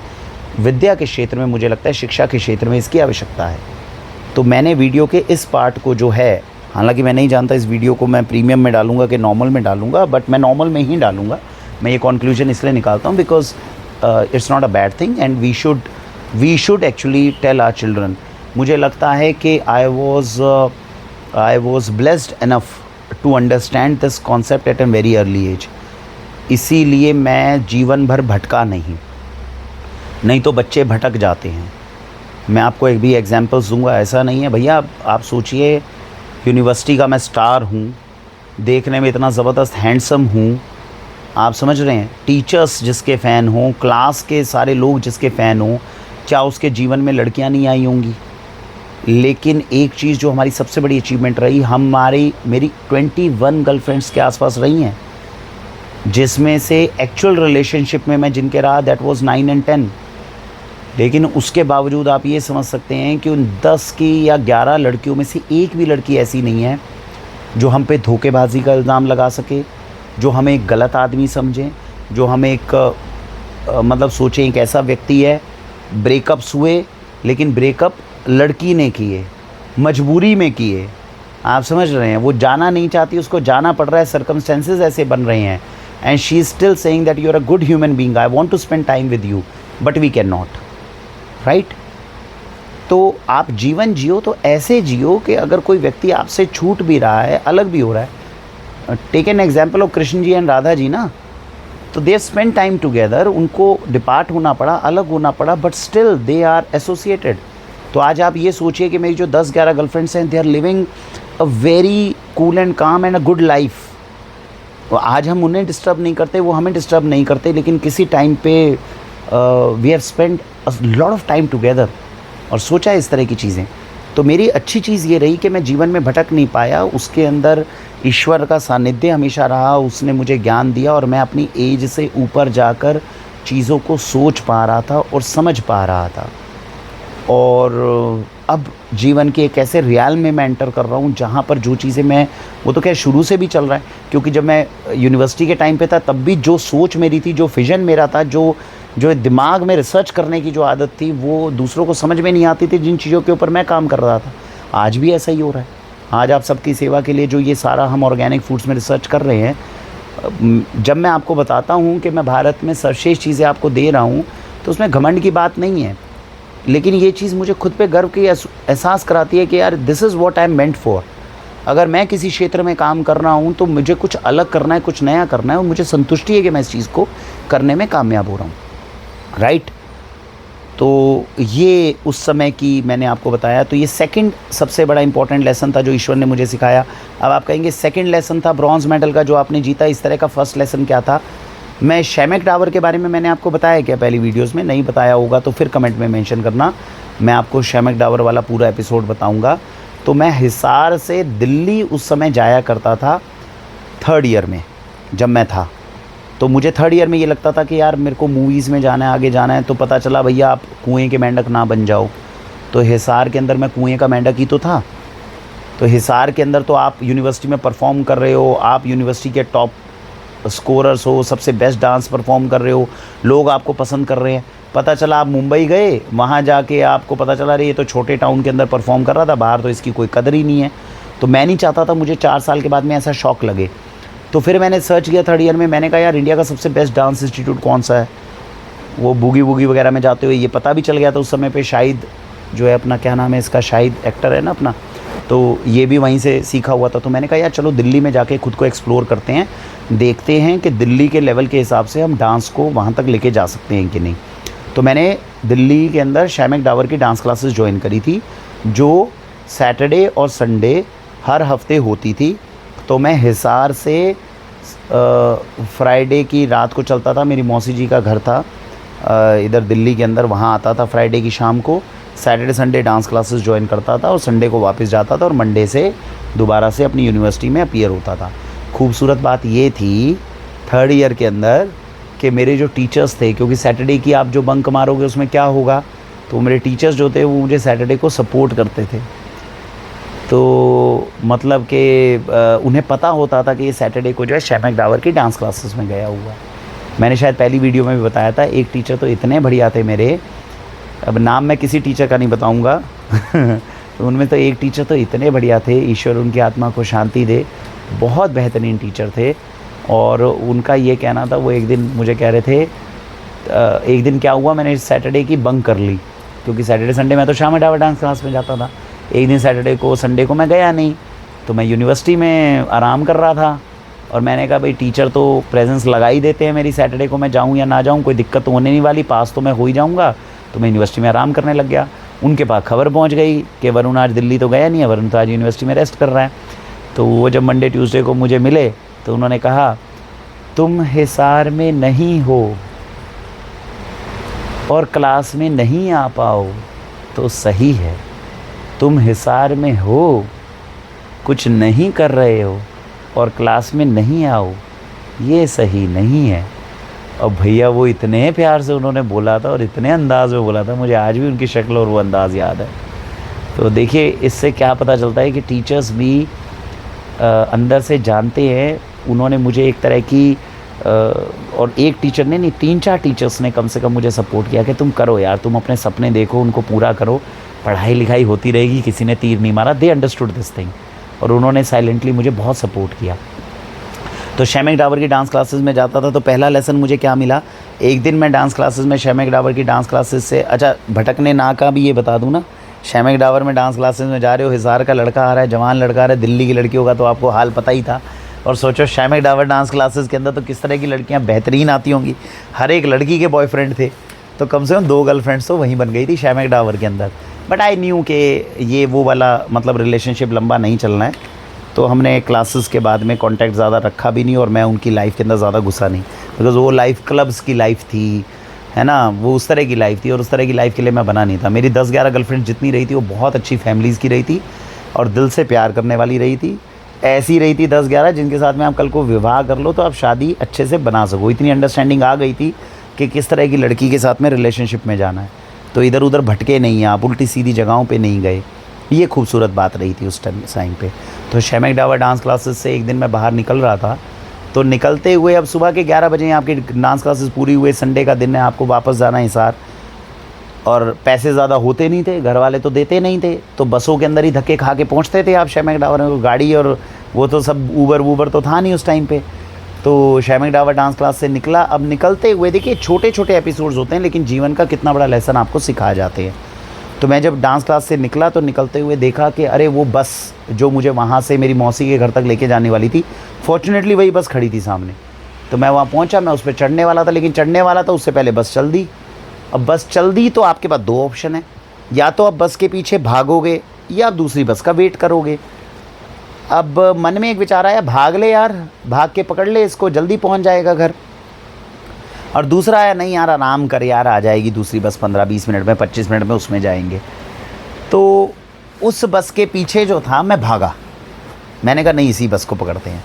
विद्या के क्षेत्र में, मुझे लगता है शिक्षा के क्षेत्र में इसकी आवश्यकता है। तो मैंने वीडियो के इस पार्ट को जो है, हालांकि मैं नहीं जानता इस वीडियो को मैं प्रीमियम में डालूंगा कि नॉर्मल में डालूंगा, बट मैं नॉर्मल में ही डालूंगा। मैं ये कंक्लूजन इसलिए निकालता हूँ because it's not a bad thing and we should actually tell our children. मुझे लगता है कि I was blessed enough to understand this concept at a very early age, इसीलिए मैं जीवन भर भटका नहीं तो बच्चे भटक जाते हैं। मैं आपको एक भी एग्जांपल्स दूंगा, ऐसा नहीं है भैया। आप सोचिए यूनिवर्सिटी का मैं स्टार हूँ, देखने में इतना ज़बरदस्त हैंडसम हूँ, आप समझ रहे हैं, टीचर्स जिसके फ़ैन हों, क्लास के सारे लोग जिसके फ़ैन हों, क्या उसके जीवन में लड़कियाँ नहीं आई होंगी? लेकिन एक चीज़ जो हमारी सबसे बड़ी अचीवमेंट रही, मेरी 21 गर्लफ्रेंड्स के आसपास रही हैं, जिसमें से एक्चुअल रिलेशनशिप में मैं जिनके रहा दैट वाज 9 and 10। लेकिन उसके बावजूद आप ये समझ सकते हैं कि उन 10 की या 11 लड़कियों में से एक भी लड़की ऐसी नहीं है जो हम पे धोखेबाजी का इल्ज़ाम लगा सके, जो हमें एक गलत आदमी समझें, जो हमें एक मतलब सोचें एक ऐसा व्यक्ति है। ब्रेकअप्स हुए लेकिन ब्रेकअप लड़की ने किए, मजबूरी में किए, आप समझ रहे हैं, वो जाना नहीं चाहती, उसको जाना पड़ रहा है, सर्कमस्टेंसेस ऐसे बन रहे हैं and she is still saying that you are a good human being, I want to spend time with you but we can not, right. तो आप जीवन जियो तो ऐसे जियो कि अगर कोई व्यक्ति आपसे छूट भी रहा है, अलग भी हो रहा है, take an example of Krishna ji and Radha ji ना, तो दे स्पेंड टाइम टुगेदर, उनको डिपार्ट होना पड़ा, अलग होना पड़ा, but still they are associated. तो आज आप ये सोचिए कि मेरी जो 10-11 गर्लफ्रेंड्स हैं, they are living a very cool and calm and a good life. आज हम उन्हें डिस्टर्ब नहीं करते, वो हमें डिस्टर्ब नहीं करते, लेकिन किसी टाइम पे we have spend a lot of time together और सोचा इस तरह की चीज़ें। तो मेरी अच्छी चीज़ ये रही कि मैं जीवन में भटक नहीं पाया, उसके अंदर ईश्वर का सानिध्य हमेशा रहा, उसने मुझे ज्ञान दिया और मैं अपनी एज से ऊपर जाकर चीज़ों को सोच पा रहा था और समझ पा रहा था। और अब जीवन के एक ऐसे रियल में मैं एंटर कर रहा हूँ जहाँ पर जो चीज़ें मैं, वो तो क्या शुरू से भी चल रहा है, क्योंकि जब मैं यूनिवर्सिटी के टाइम पे था तब भी जो सोच मेरी थी, जो विज़न मेरा था, जो दिमाग में रिसर्च करने की जो आदत थी, वो दूसरों को समझ में नहीं आती थी, जिन चीज़ों के ऊपर मैं काम कर रहा था। आज भी ऐसा ही हो रहा है। आज आप सबकी सेवा के लिए जो ये सारा हम ऑर्गेनिक फूड्स में रिसर्च कर रहे हैं, जब मैं आपको बताता हूँ कि मैं भारत में सर्वश्रेष्ठ चीज़ें आपको दे रहा हूँ, तो उसमें घमंड की बात नहीं है, लेकिन ये चीज़ मुझे खुद पे गर्व की एहसास कराती है कि यार this is what I am meant for. अगर मैं किसी क्षेत्र में काम कर रहा हूँ तो मुझे कुछ अलग करना है, कुछ नया करना है, और मुझे संतुष्टि है कि मैं इस चीज़ को करने में कामयाब हो रहा हूँ, राइट। तो ये उस समय की मैंने आपको बताया। तो ये सेकंड सबसे बड़ा इंपॉर्टेंट लेसन था जो ईश्वर ने मुझे सिखाया। अब आप कहेंगे सेकंड लेसन था ब्रॉन्ज़ मेडल का जो आपने जीता, इस तरह का फर्स्ट लेसन क्या था? मैं शैमेक डावर के बारे में मैंने आपको बताया क्या पहली वीडियोस में? नहीं बताया होगा तो फिर कमेंट में मेंशन करना, मैं आपको शैमेक डावर वाला पूरा एपिसोड बताऊंगा। तो मैं हिसार से दिल्ली उस समय जाया करता था 3rd ईयर में जब मैं था। तो मुझे 3rd ईयर में ये लगता था कि यार मेरे को मूवीज़ में जाना है, आगे जाना है। तो पता चला भैया आप कुएँ के मेंढक ना बन जाओ। तो हिसार के अंदर मैं कुएँ का मेंढक ही तो था। तो हिसार के अंदर तो आप यूनिवर्सिटी में परफॉर्म कर रहे हो, आप यूनिवर्सिटी के टॉप स्कोरर्स हो, सबसे बेस्ट डांस परफॉर्म कर रहे हो, लोग आपको पसंद कर रहे हैं। पता चला आप मुंबई गए, वहाँ जाके आपको पता चला रही ये तो छोटे टाउन के अंदर परफॉर्म कर रहा था, बाहर तो इसकी कोई कदर ही नहीं है। तो मैं नहीं चाहता था मुझे 4 साल के बाद में ऐसा शौक लगे। तो फिर मैंने सर्च किया 3rd ईयर में, मैंने कहा यार इंडिया का सबसे बेस्ट डांस इंस्टीट्यूट कौन सा है? वो बूगी वूगी वगैरह में जाते हुए ये पता भी चल गया था उस समय पे। शाहिद जो है अपना, क्या नाम है इसका, शाहिद एक्टर है ना अपना, तो ये भी वहीं से सीखा हुआ था। तो मैंने कहा यार चलो दिल्ली में जाके खुद को एक्सप्लोर करते हैं, देखते हैं कि दिल्ली के लेवल के हिसाब से हम डांस को वहाँ तक लेके जा सकते हैं कि नहीं। तो मैंने दिल्ली के अंदर शैमेक डावर की डांस क्लासेस ज्वाइन करी थी, जो सैटरडे और संडे हर हफ्ते होती थी। तो मैं हिसार से फ्राइडे की रात को चलता था, मेरी मौसी जी का घर था इधर दिल्ली के अंदर, वहाँ आता था फ्राइडे की शाम को, Saturday Sunday dance classes join करता था और संडे को वापस जाता था और मंडे से दोबारा से अपनी यूनिवर्सिटी में अपीयर होता था। खूबसूरत बात ये थी थर्ड ईयर के अंदर कि मेरे जो टीचर्स थे, क्योंकि सैटरडे की आप जो बंक मारोगे उसमें क्या होगा, तो मेरे टीचर्स जो थे वो मुझे सैटरडे को सपोर्ट करते थे। तो मतलब कि उन्हें पता होता था कि ये सैटरडे को जो है शैमक डावर की डांस क्लासेस में गया हुआ। मैंने शायद पहली वीडियो में भी बताया था, एक टीचर तो इतने बढ़िया थे मेरे, अब नाम मैं किसी टीचर का नहीं बताऊंगा तो उनमें तो एक टीचर तो इतने बढ़िया थे, ईश्वर उनकी आत्मा को शांति दे, बहुत बेहतरीन टीचर थे। और उनका ये कहना था, वो एक दिन मुझे कह रहे थे, एक दिन क्या हुआ, मैंने सैटरडे की बंक कर ली, क्योंकि सैटरडे संडे मैं तो शैमक डावर डांस क्लास में जाता था। एक दिन सैटरडे को संडे को मैं गया नहीं, तो मैं यूनिवर्सिटी में आराम कर रहा था। और मैंने कहा भाई टीचर तो प्रेजेंस लगा ही देते हैं मेरी, सैटरडे को मैं जाऊँ या ना जाऊँ कोई दिक्कत तो होने नहीं वाली, पास तो मैं हो ही जाऊँगा। तो मैं यूनिवर्सिटी में आराम करने लग गया। उनके पास खबर पहुंच गई कि वरुण आज दिल्ली तो गया नहीं है, वरुण तो आज यूनिवर्सिटी में रेस्ट कर रहा है। तो वो जब मंडे ट्यूसडे को मुझे मिले तो उन्होंने कहा, तुम हिसार में नहीं हो और क्लास में नहीं आ पाओ तो सही है, तुम हिसार में हो, कुछ नहीं कर रहे हो और क्लास में नहीं आओ, ये सही नहीं है। और भैया वो इतने प्यार से उन्होंने बोला था और इतने अंदाज़ में बोला था, मुझे आज भी उनकी शक्ल और वो अंदाज़ याद है। तो देखिए इससे क्या पता चलता है कि टीचर्स भी अंदर से जानते हैं। उन्होंने मुझे एक तरह की और एक टीचर ने नहीं, 3-4 टीचर्स ने कम से कम मुझे सपोर्ट किया कि तुम करो यार, तुम अपने सपने देखो, उनको पूरा करो, पढ़ाई लिखाई होती रहेगी, किसी ने तीर नहीं मारा। दे अंडरस्टूड दिस थिंग और उन्होंने साइलेंटली मुझे बहुत सपोर्ट किया। तो शैमक डावर की डांस क्लासेस में जाता था, तो पहला लेसन मुझे क्या मिला, एक दिन मैं डांस क्लासेस में शैमक डावर की डांस क्लासेस से, अच्छा भटकने ना का भी ये बता दूँ ना, शैमक डावर में डांस क्लासेस में जा रहे हो, हिसार का लड़का आ रहा है, जवान लड़का आ रहा है, दिल्ली की लड़कियों का तो आपको हाल पता ही था। और सोचो शैमक डावर डांस क्लासेस के अंदर तो किस तरह की लड़कियाँ बेहतरीन आती होंगी, हर एक लड़की के बॉयफ्रेंड थे, तो कम से कम 2 गर्लफ्रेंड्स तो वहीं बन गई थी शैमक डावर के अंदर। बट आई न्यू कि ये वो वाला मतलब रिलेशनशिप लंबा नहीं चलना है, तो हमने क्लासेस के बाद में कांटेक्ट ज़्यादा रखा भी नहीं और मैं उनकी लाइफ के अंदर ज़्यादा घुसा नहीं, बिकॉज़ वो लाइफ क्लब्स की लाइफ थी, है ना, वो उस तरह की लाइफ थी और उस तरह की लाइफ के लिए मैं बना नहीं था। मेरी 10-11 गर्लफ्रेंड जितनी रही थी वो बहुत अच्छी फैमिलीज़ की रही थी और दिल से प्यार करने वाली रही थी, ऐसी रही थी 10-11 जिनके साथ में आप कल को विवाह कर लो तो आप शादी अच्छे से बना सको। इतनी अंडरस्टैंडिंग आ गई थी कि किस तरह की लड़की के साथ में रिलेशनशिप में जाना है, तो इधर उधर भटके नहीं, आप उल्टी सीधी जगहों पे नहीं गए। ये खूबसूरत बात रही थी उस टाइम पे। तो शैमक डावर डांस क्लासेस से एक दिन मैं बाहर निकल रहा था, तो निकलते हुए अब सुबह के 11 बजे आपकी डांस क्लासेस पूरी हुए, संडे का दिन है, आपको वापस जाना है हिसार, और पैसे ज़्यादा होते नहीं थे, घर वाले तो देते नहीं थे, तो बसों के अंदर ही धक्के खा के पहुँचते थे आप शैमक डावर में, गाड़ी और वो तो सब ऊबर तो था नहीं उस टाइम पे। तो शैमक डावर डांस क्लास से निकला। अब निकलते हुए देखिए छोटे छोटे एपिसोड्स होते हैं लेकिन जीवन का कितना बड़ा लेसन आपको सिखाए जाते हैं। तो मैं जब डांस क्लास से निकला तो निकलते हुए देखा कि अरे वो बस जो मुझे वहाँ से मेरी मौसी के घर तक लेके जाने वाली थी, फॉर्चुनेटली वही बस खड़ी थी सामने। तो मैं वहाँ पहुँचा, मैं उस पर चढ़ने वाला था, लेकिन चढ़ने वाला था उससे पहले बस चल दी। अब बस चल दी तो आपके पास 2 ऑप्शन है, या तो आप बस के पीछे भागोगे या आप दूसरी बस का वेट करोगे। अब मन में एक विचार आया, भाग ले यार, भाग के पकड़ ले इसको, जल्दी पहुँच जाएगा घर। और दूसरा आया, नहीं यार आराम कर यार, आ जाएगी दूसरी बस 15-20 मिनट में, 25 मिनट में उसमें जाएंगे। तो उस बस के पीछे जो था मैं भागा, मैंने कहा नहीं इसी बस को पकड़ते हैं।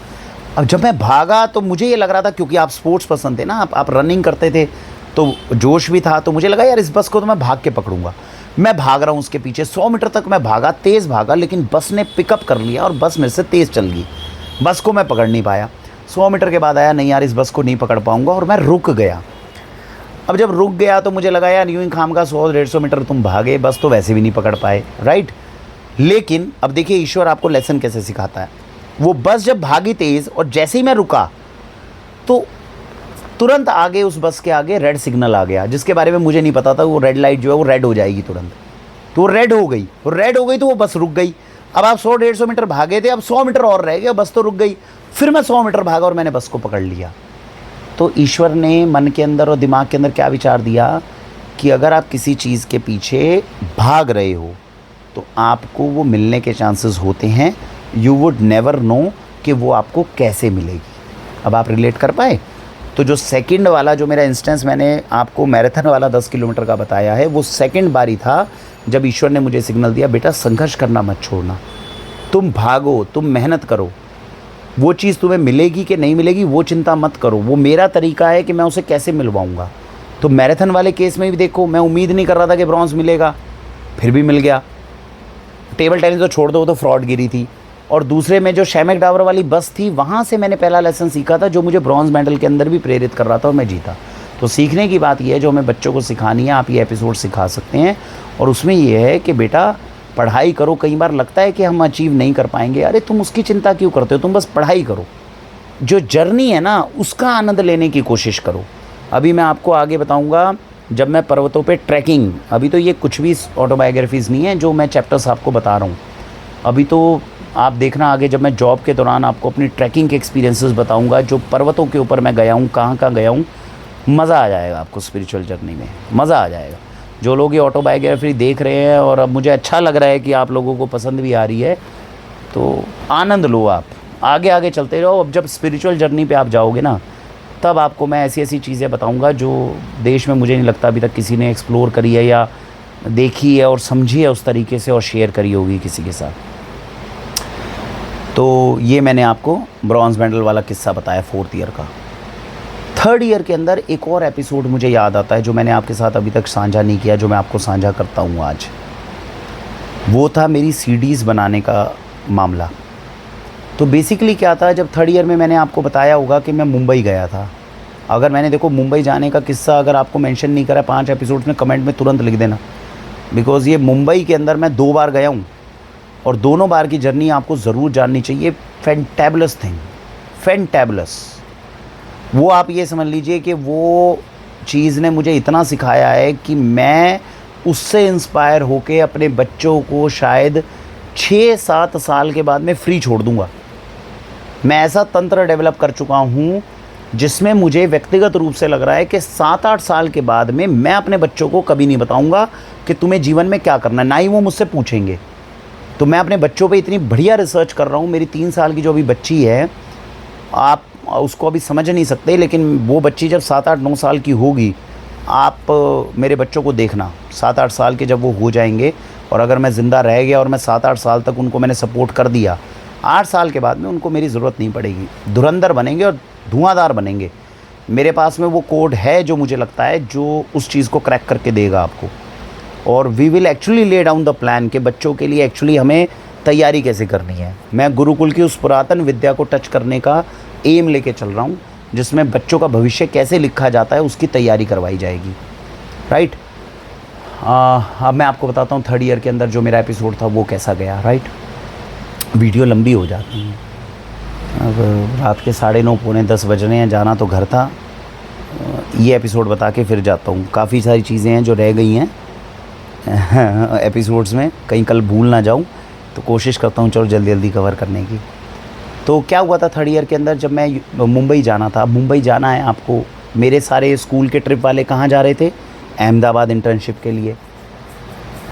अब जब मैं भागा तो मुझे ये लग रहा था, क्योंकि आप स्पोर्ट्स पसंद थे ना, आप रनिंग करते थे तो जोश भी था, तो मुझे लगा यार इस बस को तो मैं भाग के पकड़ूंगा। मैं भाग रहा हूँ उसके पीछे, 100 मीटर तक मैं भागा, तेज़ भागा, लेकिन बस ने पिकअप कर लिया और बस मेरे से तेज़ चल गई, बस को मैं पकड़ नहीं पाया। 100 मीटर के बाद आया, नहीं यार इस बस को नहीं पकड़ पाऊंगा, और मैं रुक गया। अब जब रुक गया तो मुझे लगा यार यूं ही खाम का 100-150 मीटर तुम भागे, बस तो वैसे भी नहीं पकड़ पाए, राइट। लेकिन अब देखिए ईश्वर आपको लेसन कैसे सिखाता है। वो बस जब भागी तेज़ और जैसे ही मैं रुका तो तुरंत आगे उस बस के आगे रेड सिग्नल आ गया, जिसके बारे में मुझे नहीं पता था। वो रेड लाइट जो है वो रेड हो जाएगी तुरंत, तो वो रेड हो गई, वो रेड हो गई तो वो बस रुक गई। अब आप 100-150 मीटर भागे थे, अब 100 मीटर और रह गए, बस तो रुक गई। फिर मैं 100 मीटर भागा और मैंने बस को पकड़ लिया। तो ईश्वर ने मन के अंदर और दिमाग के अंदर क्या विचार दिया कि अगर आप किसी चीज़ के पीछे भाग रहे हो तो आपको वो मिलने के चांसेस होते हैं, यू वुड नेवर नो कि वो आपको कैसे मिलेगी। अब आप रिलेट कर पाए? तो जो सेकंड वाला जो मेरा इंस्टेंस मैंने आपको मैराथन वाला 10 किलोमीटर का बताया है, वो सेकंड बारी था जब ईश्वर ने मुझे सिग्नल दिया, बेटा संघर्ष करना मत छोड़ना, तुम भागो, तुम मेहनत करो, वो चीज़ तुम्हें मिलेगी कि नहीं मिलेगी वो चिंता मत करो, वो मेरा तरीका है कि मैं उसे कैसे मिलवाऊँगा। तो मैराथन वाले केस में भी देखो, मैं उम्मीद नहीं कर रहा था कि ब्रॉन्ज़ मिलेगा, फिर भी मिल गया। टेबल टेनिस तो छोड़ दो, वो तो फ्रॉड गिरी थी। और दूसरे में जो शैमेक डाबर वाली बस थी, वहाँ से मैंने पहला लेसन सीखा था जो मुझे ब्रॉन्ज़ मेडल के अंदर भी प्रेरित कर रहा था और मैं जीता। तो सीखने की बात ये है जो हमें बच्चों को सिखानी है, आप ये एपिसोड सिखा सकते हैं। और उसमें ये है कि बेटा पढ़ाई करो। कई बार लगता है कि हम अचीव नहीं कर पाएंगे, अरे तुम उसकी चिंता क्यों करते हो, तुम बस पढ़ाई करो। जो जर्नी है ना उसका आनंद लेने की कोशिश करो। अभी मैं आपको आगे बताऊंगा जब मैं पर्वतों पे ट्रैकिंग, अभी तो ये कुछ भी ऑटोबायोग्राफीज़ नहीं है जो मैं चैप्टर्स आपको बता रहा हूँ, अभी तो आप देखना आगे जब मैं जॉब के दौरान आपको अपनी ट्रैकिंग के एक्सपीरियंसेस बताऊंगा, जो पर्वतों के ऊपर मैं गया हूँ, कहाँ कहाँ गया हूँ, मज़ा आ जाएगा आपको स्पिरिचुअल जर्नी में, मज़ा आ जाएगा। जो लोग ये ऑटोबायोग्राफी देख रहे हैं और अब मुझे अच्छा लग रहा है कि आप लोगों को पसंद भी आ रही है, तो आनंद लो, आप आगे आगे चलते रहो। अब जब स्पिरिचुअल जर्नी पे आप जाओगे ना, तब आपको मैं ऐसी ऐसी चीज़ें बताऊंगा जो देश में मुझे नहीं लगता अभी तक किसी ने एक्सप्लोर करी है या देखी है और समझी है उस तरीके से और शेयर करी होगी किसी के साथ। तो ये मैंने आपको ब्रॉन्ज़ मेडल वाला किस्सा बताया 4th ईयर का। 3rd ईयर के अंदर एक और एपिसोड मुझे याद आता है जो मैंने आपके साथ अभी तक साझा नहीं किया, जो मैं आपको साझा करता हूँ आज। वो था मेरी सीडीज़ बनाने का मामला। तो बेसिकली क्या था, जब 3rd ईयर में मैंने आपको बताया होगा कि मैं मुंबई गया था। अगर मैंने देखो मुंबई जाने का किस्सा अगर आपको मेंशन नहीं करा 5 एपिसोड्स में, कमेंट में तुरंत लिख देना, बिकॉज़ ये मुंबई के अंदर मैं 2 बार गया हूँ और दोनों बार की जर्नी आपको ज़रूर जाननी चाहिए। Fantabulous thing, fantabulous. वो आप ये समझ लीजिए कि वो चीज़ ने मुझे इतना सिखाया है कि मैं उससे इंस्पायर होके अपने बच्चों को शायद 6-7 साल के बाद में फ्री छोड़ दूंगा। मैं ऐसा तंत्र डेवलप कर चुका हूँ जिसमें मुझे व्यक्तिगत रूप से लग रहा है कि 7-8 साल के बाद में मैं अपने बच्चों को कभी नहीं बताऊंगा कि तुम्हें जीवन में क्या करना है, ना ही वो मुझसे पूछेंगे। तो मैं अपने बच्चों पे इतनी बढ़िया रिसर्च कर रहा हूँ। मेरी 3 साल की जो अभी बच्ची है, आप उसको अभी समझ नहीं सकते, लेकिन वो बच्ची जब 7-8-9 साल की होगी, आप मेरे बच्चों को देखना 7-8 साल के जब वो हो जाएंगे, और अगर मैं ज़िंदा रह गया और मैं 7-8 साल तक उनको मैंने सपोर्ट कर दिया, 8 साल के बाद में उनको मेरी ज़रूरत नहीं पड़ेगी। धुरंधर बनेंगे और धुआंधार बनेंगे। मेरे पास में वो कोड है जो मुझे लगता है जो उस चीज़ को क्रैक करके देगा आपको। और we will actually lay down the plan कि बच्चों के लिए एक्चुअली हमें तैयारी कैसे करनी है। मैं गुरुकुल की उस पुरातन विद्या को टच करने का एम लेके चल रहा हूँ, जिसमें बच्चों का भविष्य कैसे लिखा जाता है उसकी तैयारी करवाई जाएगी। राइट। अब मैं आपको बताता हूँ 3rd ईयर के अंदर जो मेरा एपिसोड था वो कैसा गया। राइट। वीडियो लंबी हो जाती है, अब रात के 9:30 पौने 10 बज रहे हैं, जाना तो घर था। ये एपिसोड बता के फिर जाता हूँ। काफ़ी सारी चीज़ें हैं जो रह गई हैं एपिसोड्स में, कहीं कल भूल ना जाऊँ, तो कोशिश करता हूँ चलो जल्दी जल्दी कवर करने की। तो क्या हुआ था 3rd ईयर के अंदर जब मैं मुंबई जाना था। मुंबई जाना है आपको, मेरे सारे स्कूल के ट्रिप वाले कहाँ जा रहे थे, अहमदाबाद इंटर्नशिप के लिए।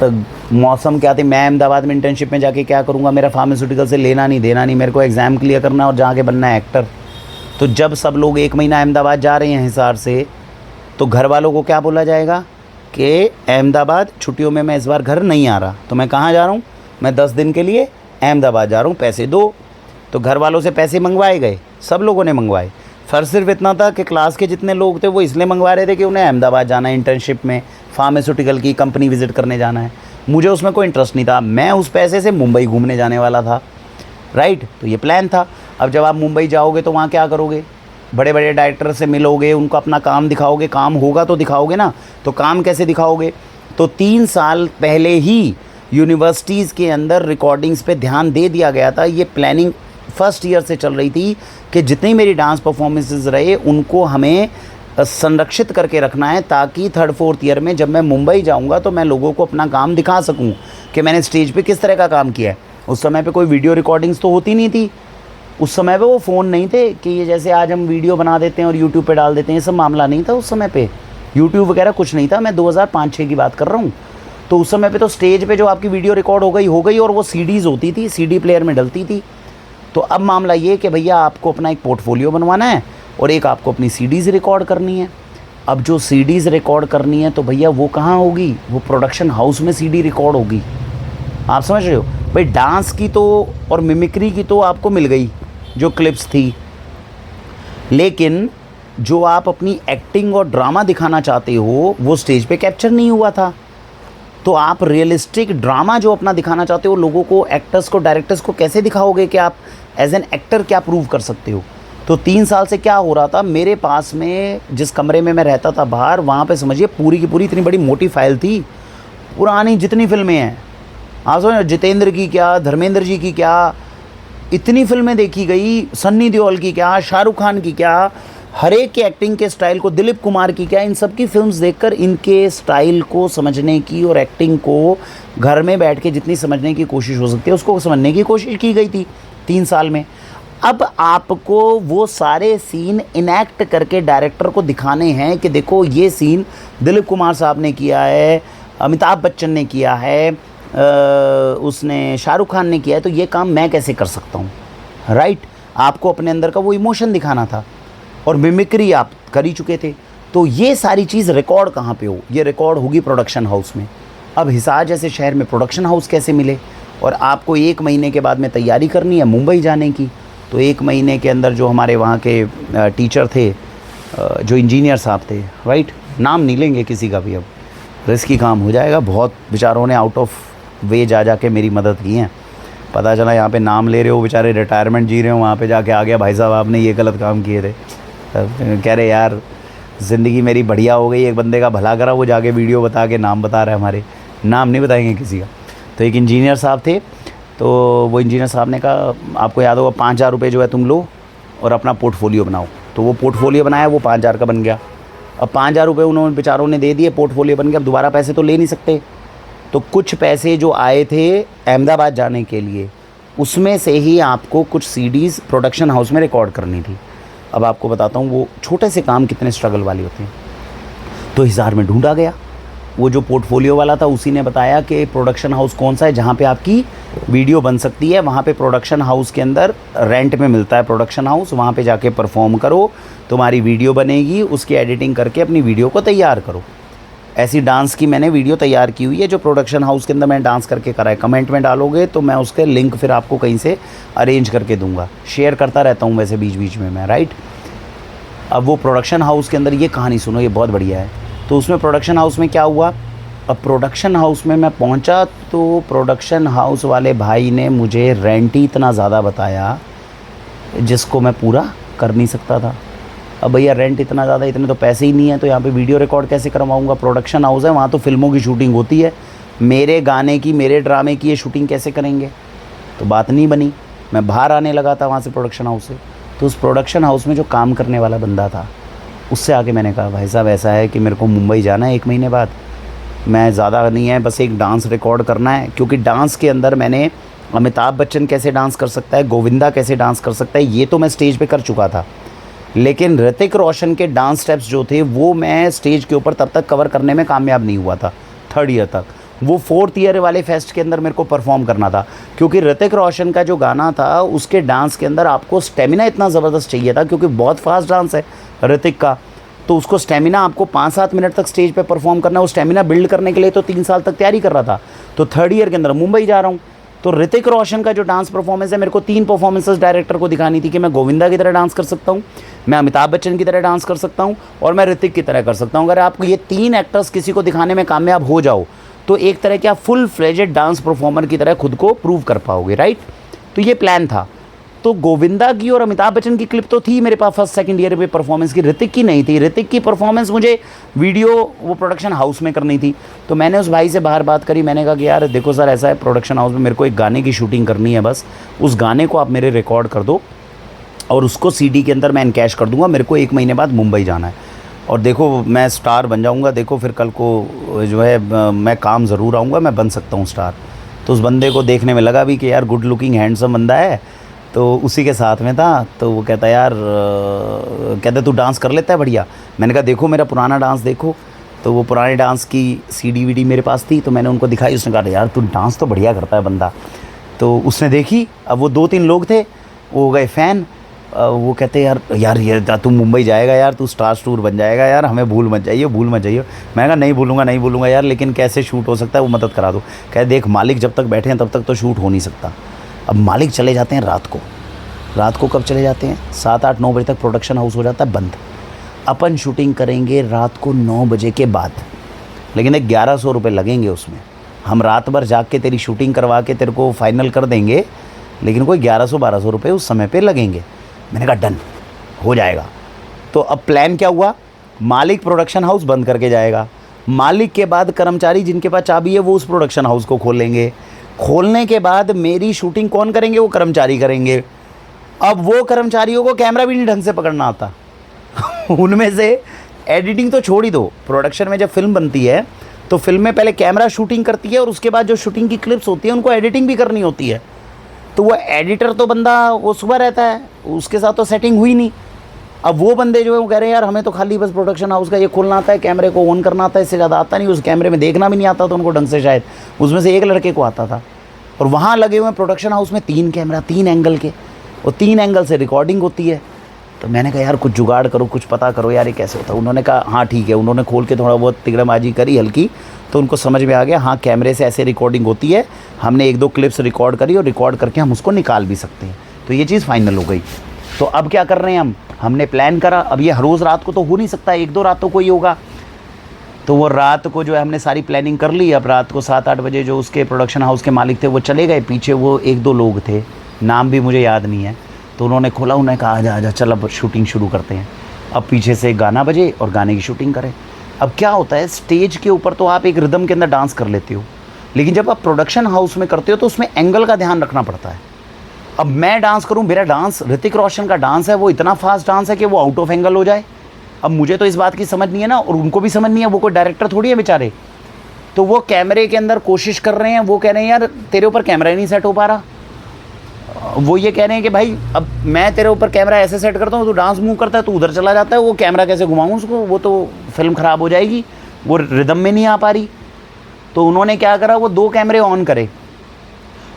तो मौसम क्या थे, मैं अहमदाबाद में इंटर्नशिप में जाके क्या करूँगा, मेरा फार्मास्यूटिकल से लेना नहीं देना नहीं, मेरे को एग्ज़ाम क्लियर करना और जाके बनना है एक्टर। तो जब सब लोग 1 महीना अहमदाबाद जा रहे हैं हिसार से, तो घर वालों को क्या बोला जाएगा कि अहमदाबाद छुट्टियों में मैं इस बार घर नहीं आ रहा। तो मैं कहाँ जा रहा हूँ, मैं 10 दिन के लिए अहमदाबाद जा रहा हूँ, पैसे दो। तो घर वालों से पैसे मंगवाए गए, सब लोगों ने मंगवाए। फ़र्क सिर्फ इतना था कि क्लास के जितने लोग थे वो इसलिए मंगवा रहे थे कि उन्हें अहमदाबाद जाना है इंटर्नशिप में, फार्मास्यूटिकल की कंपनी विज़िट करने जाना है। मुझे उसमें कोई इंटरेस्ट नहीं था, मैं उस पैसे से मुंबई घूमने जाने वाला था। राइट। तो ये प्लान था। अब जब आप मुंबई जाओगे तो वहाँ क्या करोगे, बड़े बड़े डायरेक्टर से मिलोगे, उनको अपना काम दिखाओगे, काम होगा तो दिखाओगे ना। तो काम कैसे दिखाओगे, तो 3 साल पहले ही यूनिवर्सिटीज़ के अंदर रिकॉर्डिंग्स पे ध्यान दे दिया गया था। ये प्लानिंग 1st ईयर से चल रही थी कि जितनी मेरी डांस परफॉर्मेंसेस रहे उनको हमें संरक्षित करके रखना है, ताकि 3rd-4th ईयर में जब मैं मुंबई जाऊंगा तो मैं लोगों को अपना काम दिखा सकूं कि मैंने स्टेज पे किस तरह का काम किया है। उस समय पे कोई वीडियो रिकॉर्डिंग्स तो होती नहीं थी, उस समय पे वो फ़ोन नहीं थे कि ये जैसे आज हम वीडियो बना देते हैं और यूट्यूब पे डाल देते हैं, ये सब मामला नहीं था उस समय पे। यूट्यूब वगैरह कुछ नहीं था, मैं 2005-6 की बात कर रहा हूँ। तो उस समय पे तो स्टेज पे जो आपकी वीडियो रिकॉर्ड हो गई और वो सीडीज़ होती थी, सीडी प्लेयर में डलती थी। तो अब मामला ये कि भैया आपको अपना एक पोर्टफोलियो बनवाना है और एक आपको अपनी सीडीज़ रिकॉर्ड करनी है। अब जो सीडीज़ रिकॉर्ड करनी है तो भैया वो कहाँ होगी, वो प्रोडक्शन हाउस में सीडी रिकॉर्ड होगी। आप समझ रहे हो भाई, डांस की तो और मिमिक्री की तो आपको मिल गई, जो क्लिप्स थी, लेकिन जो आप अपनी एक्टिंग और ड्रामा दिखाना चाहते हो वो स्टेज पे कैप्चर नहीं हुआ था। तो आप रियलिस्टिक ड्रामा जो अपना दिखाना चाहते हो लोगों को, एक्टर्स को, डायरेक्टर्स को कैसे दिखाओगे कि आप एज एन एक्टर क्या प्रूव कर सकते हो। तो 3 साल से क्या हो रहा था, मेरे पास में जिस कमरे में मैं रहता था बाहर, वहाँ पे समझिए पूरी की पूरी इतनी बड़ी मोटी फाइल थी, पुरानी जितनी फिल्में हैं, आप समझ, जितेंद्र की क्या, धर्मेंद्र जी की क्या, इतनी फिल्में देखी गई, सन्नी देओल की क्या, शाहरुख खान की क्या, हर एक के एक्टिंग के स्टाइल को, दिलीप कुमार की क्या, इन सब की फिल्म्स देखकर इनके स्टाइल को समझने की और एक्टिंग को घर में बैठ के जितनी समझने की कोशिश हो सकती है उसको समझने की कोशिश की गई थी 3 साल में। अब आपको वो सारे सीन इनैक्ट करके डायरेक्टर को दिखाने हैं कि देखो ये सीन दिलीप कुमार साहब ने किया है, अमिताभ बच्चन ने किया है, उसने शाहरुख खान ने किया है, तो ये काम मैं कैसे कर सकता हूँ, राइट। आपको अपने अंदर का वो इमोशन दिखाना था और मिमिक्री आप कर ही चुके थे। तो ये सारी चीज़ रिकॉर्ड कहाँ पे हो, ये रिकॉर्ड होगी प्रोडक्शन हाउस में। अब हिसार जैसे शहर में प्रोडक्शन हाउस कैसे मिले, और आपको 1 महीने के बाद में तैयारी करनी है मुंबई जाने की। तो 1 महीने के अंदर जो हमारे वहाँ के टीचर थे, जो इंजीनियर साहब थे, राइट, नाम नहीं लेंगे किसी का भी, अब रिस्की काम हो जाएगा, बहुत बेचारों ने आउट ऑफ वे जा के मेरी मदद की है। पता चला यहाँ पे नाम ले रहे हो, बेचारे रिटायरमेंट जी रहे हो, वहाँ पे जाके आ गया भाई साहब आपने ये गलत काम किए थे। कह रहे यार ज़िंदगी मेरी बढ़िया हो गई, एक बंदे का भला करा, वो जाके वीडियो बता के नाम बता रहा है, हमारे नाम नहीं बताएंगे किसी का। तो एक इंजीनियर साहब थे, तो वो इंजीनियर साहब ने कहा आपको याद होगा 5,000 रुपये जो है तुम लो और अपना पोर्टफोलियो बनाओ। तो वो पोर्टफोलियो बनाया, वो 5,000 का बन गया। अब 5,000 रुपये उन्होंने बेचारों ने दे दिए, पोर्टफोलियो बन गया। अब दोबारा पैसे तो ले नहीं सकते, तो कुछ पैसे जो आए थे अहमदाबाद जाने के लिए, उसमें से ही आपको कुछ सीडीज़ प्रोडक्शन हाउस में रिकॉर्ड करनी थी। अब आपको बताता हूँ वो छोटे से काम कितने स्ट्रगल वाले होते हैं। तो हिसार में ढूंढा गया, वो जो पोर्टफोलियो वाला था उसी ने बताया कि प्रोडक्शन हाउस कौन सा है जहाँ पे आपकी वीडियो बन सकती है। वहाँ पे प्रोडक्शन हाउस के अंदर रेंट में मिलता है प्रोडक्शन हाउस, वहाँ पे जाके परफॉर्म करो, तुम्हारी वीडियो बनेगी, उसकी एडिटिंग करके अपनी वीडियो को तैयार करो। ऐसी डांस की मैंने वीडियो तैयार की हुई है जो प्रोडक्शन हाउस के अंदर मैंने डांस करके करा है। कमेंट में डालोगे तो मैं उसके लिंक फिर आपको कहीं से अरेंज करके दूंगा, शेयर करता रहता हूँ वैसे बीच बीच में मैं, राइट। अब वो प्रोडक्शन हाउस के अंदर ये कहानी सुनो, ये बहुत बढ़िया है। तो उसमें प्रोडक्शन हाउस में क्या हुआ, अब प्रोडक्शन हाउस में मैं पहुंचा तो प्रोडक्शन हाउस वाले भाई ने मुझे रेंट ही इतना ज़्यादा बताया जिसको मैं पूरा कर नहीं सकता था। अब भैया रेंट इतना ज़्यादा, इतने तो पैसे ही नहीं है, तो यहाँ पे वीडियो रिकॉर्ड कैसे करवाऊँगा। प्रोडक्शन हाउस है, वहाँ तो फिल्मों की शूटिंग होती है, मेरे गाने की, मेरे ड्रामे की ये शूटिंग कैसे करेंगे। तो बात नहीं बनी, मैं बाहर आने लगा था वहाँ से, प्रोडक्शन हाउस से। तो उस प्रोडक्शन हाउस में जो काम करने वाला बंदा था उससे आके मैंने कहा भाई साहब ऐसा है कि मेरे को मुंबई जाना है 1 महीने बाद, मैं ज़्यादा नहीं है, बस एक डांस रिकॉर्ड करना है। क्योंकि डांस के अंदर मैंने अमिताभ बच्चन कैसे डांस कर सकता है, गोविंदा कैसे डांस कर सकता है, ये तो मैं स्टेज पे कर चुका था। लेकिन ऋतिक रोशन के डांस स्टेप्स जो थे वो मैं स्टेज के ऊपर तब तक कवर करने में कामयाब नहीं हुआ था 3rd ईयर तक। वो 4th ईयर वाले फेस्ट के अंदर मेरे को परफॉर्म करना था, क्योंकि ऋतिक रोशन का जो गाना था उसके डांस के अंदर आपको स्टेमिना इतना ज़बरदस्त चाहिए था, क्योंकि बहुत फास्ट डांस है ऋतिक का। तो उसको स्टेमिना आपको 5-7 मिनट तक स्टेज पे परफॉर्म करना है। वो स्टेमिना बिल्ड करने के लिए तो 3 साल तक तैयारी कर रहा था। तो 3rd ईयर के अंदर मुंबई जा रहा हूँ, तो ऋतिक रोशन का जो डांस परफॉर्मेंस है, मेरे को 3 परफॉर्मेंसेस डायरेक्टर को दिखानी थी कि मैं गोविंदा की तरह डांस कर सकता हूँ, मैं अमिताभ बच्चन की तरह डांस कर सकता हूँ और मैं ऋतिक की तरह कर सकता हूँ। अगर आपको ये 3 एक्टर्स किसी को दिखाने में कामयाब हो जाओ तो एक तरह के आप फुल फ्लेजेड डांस परफॉर्मर की तरह खुद को प्रूव कर पाओगे, राइट। तो ये प्लान था। तो गोविंदा की और अमिताभ बच्चन की क्लिप तो थी मेरे पास 1st-2nd ईयर में परफॉर्मेंस की, ऋतिक की नहीं थी। ऋतिक की परफॉर्मेंस मुझे वीडियो वो प्रोडक्शन हाउस में करनी थी। तो मैंने उस भाई से बाहर बात करी, मैंने कहा कि यार देखो सर ऐसा है, प्रोडक्शन हाउस में मेरे को एक गाने की शूटिंग करनी है, बस उस गाने को आप मेरे रिकॉर्ड कर दो और उसको CD के अंदर मैं इनकैश कर दूंगा, मेरे को 1 महीने बाद मुंबई जाना है और देखो मैं स्टार बन जाऊँगा, देखो फिर कल को जो है मैं काम ज़रूर आऊँगा, मैं बन सकता हूँ स्टार। तो उस बंदे को देखने में लगा भी कि यार गुड लुकिंग हैंडसम बंदा है, तो उसी के साथ में था। तो वो कहता यार कहता तू डांस कर लेता है बढ़िया। मैंने कहा देखो मेरा पुराना डांस देखो। तो वो पुराने डांस की CD मेरे पास थी, तो मैंने उनको दिखाई। उसने कहा यार तू डांस तो बढ़िया करता है बंदा। तो उसने देखी, अब वो 2-3 लोग थे, वो हो गए फ़ैन। वो कहते यार ये तू मुंबई जाएगा यार, तू स्टार टूर बन जाएगा यार, हमें भूल मत जाइए, भूल मत जाइए। मैंने कहा नहीं भूलूंगा यार, लेकिन कैसे शूट हो सकता है वो मदद करा दो। कहते देख मालिक जब तक बैठे हैं तब तक तो शूट हो नहीं सकता। अब मालिक चले जाते हैं रात को, रात को कब चले जाते हैं? 7-8-9 बजे तक प्रोडक्शन हाउस हो जाता है बंद। अपन शूटिंग करेंगे रात को 9 बजे के बाद, लेकिन 1100 रुपये लगेंगे उसमें। हम रात भर जाग के तेरी शूटिंग करवा के तेरे को फाइनल कर देंगे, लेकिन कोई 1100-1200 रुपये उस समय पे लगेंगे। मैंने कहा डन, हो जाएगा। तो अब प्लान क्या हुआ, मालिक प्रोडक्शन हाउस बंद करके जाएगा, मालिक के बाद कर्मचारी जिनके पास चाबी है वो उस प्रोडक्शन हाउस को खोल लेंगे, खोलने के बाद मेरी शूटिंग कौन करेंगे? वो कर्मचारी करेंगे। अब वो कर्मचारियों को कैमरा भी नहीं ढंग से पकड़ना आता उनमें से एडिटिंग तो छोड़ ही दो, प्रोडक्शन में जब फिल्म बनती है तो फिल्म में पहले कैमरा शूटिंग करती है और उसके बाद जो शूटिंग की क्लिप्स होती है उनको एडिटिंग भी करनी होती है। तो वो एडिटर तो बंदा वो सुबह रहता है, उसके साथ तो सेटिंग हुई नहीं। अब वो बंदे जो है वो कह रहे हैं यार हमें तो खाली बस प्रोडक्शन हाउस का ये खोलना आता है, कैमरे को ऑन करना आता है, इससे ज़्यादा आता नहीं। उस कैमरे में देखना भी नहीं आता था उनको ढंग से, शायद उसमें से एक लड़के को आता था। और वहाँ लगे हुए प्रोडक्शन हाउस में 3 कैमरा 3 एंगल के, और 3 एंगल से रिकॉर्डिंग होती है। तो मैंने कहा यार कुछ जुगाड़ करो, कुछ पता करो यार ये कैसे होता है। उन्होंने कहा हाँ ठीक है। उन्होंने खोल के थोड़ा बहुत तिगड़मबाजी करी हल्की, तो उनको समझ में आ गया हाँ कैमरे से ऐसे रिकॉर्डिंग होती है। हमने 1-2 क्लिप्स रिकॉर्ड करी और रिकॉर्ड करके हम उसको निकाल भी सकते हैं। तो ये चीज़ फाइनल हो गई। तो अब क्या कर रहे हैं हमने प्लान करा। अब ये हर रोज़ रात को तो हो नहीं सकता, 1-2 रातों को ही होगा। तो वो रात को जो है हमने सारी प्लानिंग कर ली। अब रात को 7-8 बजे जो उसके प्रोडक्शन हाउस के मालिक थे वो चले गए, पीछे वो 1-2 लोग थे, नाम भी मुझे याद नहीं है। तो उन्होंने खोला, उन्होंने कहा आजा आजा चल अब शूटिंग शुरू करते हैं। अब पीछे से गाना बजे और गाने की शूटिंग करें। अब क्या होता है, स्टेज के ऊपर तो आप एक रिदम के अंदर डांस कर लेते हो, लेकिन जब आप प्रोडक्शन हाउस में करते हो तो उसमें एंगल का ध्यान रखना पड़ता है। अब मैं डांस करूं, मेरा डांस ऋतिक रोशन का डांस है, वो इतना फास्ट डांस है कि वो आउट ऑफ एंगल हो जाए। अब मुझे तो इस बात की समझ नहीं है ना, और उनको भी समझ नहीं है, वो कोई डायरेक्टर थोड़ी है बेचारे। तो वो कैमरे के अंदर कोशिश कर रहे हैं, वो कह रहे हैं यार तेरे ऊपर कैमरा ही नहीं सेट हो पा रहा। वो ये कह रहे हैं कि भाई अब मैं तेरे ऊपर कैमरा ऐसे सेट करता हूँ, तो डांस मूव करता है तो उधर चला जाता है, वो कैमरा कैसे घुमाऊँ उसको, वो तो फिल्म ख़राब हो जाएगी, वो रिदम में नहीं आ पा रही। तो उन्होंने क्या करा, वो 2 कैमरे ऑन करे।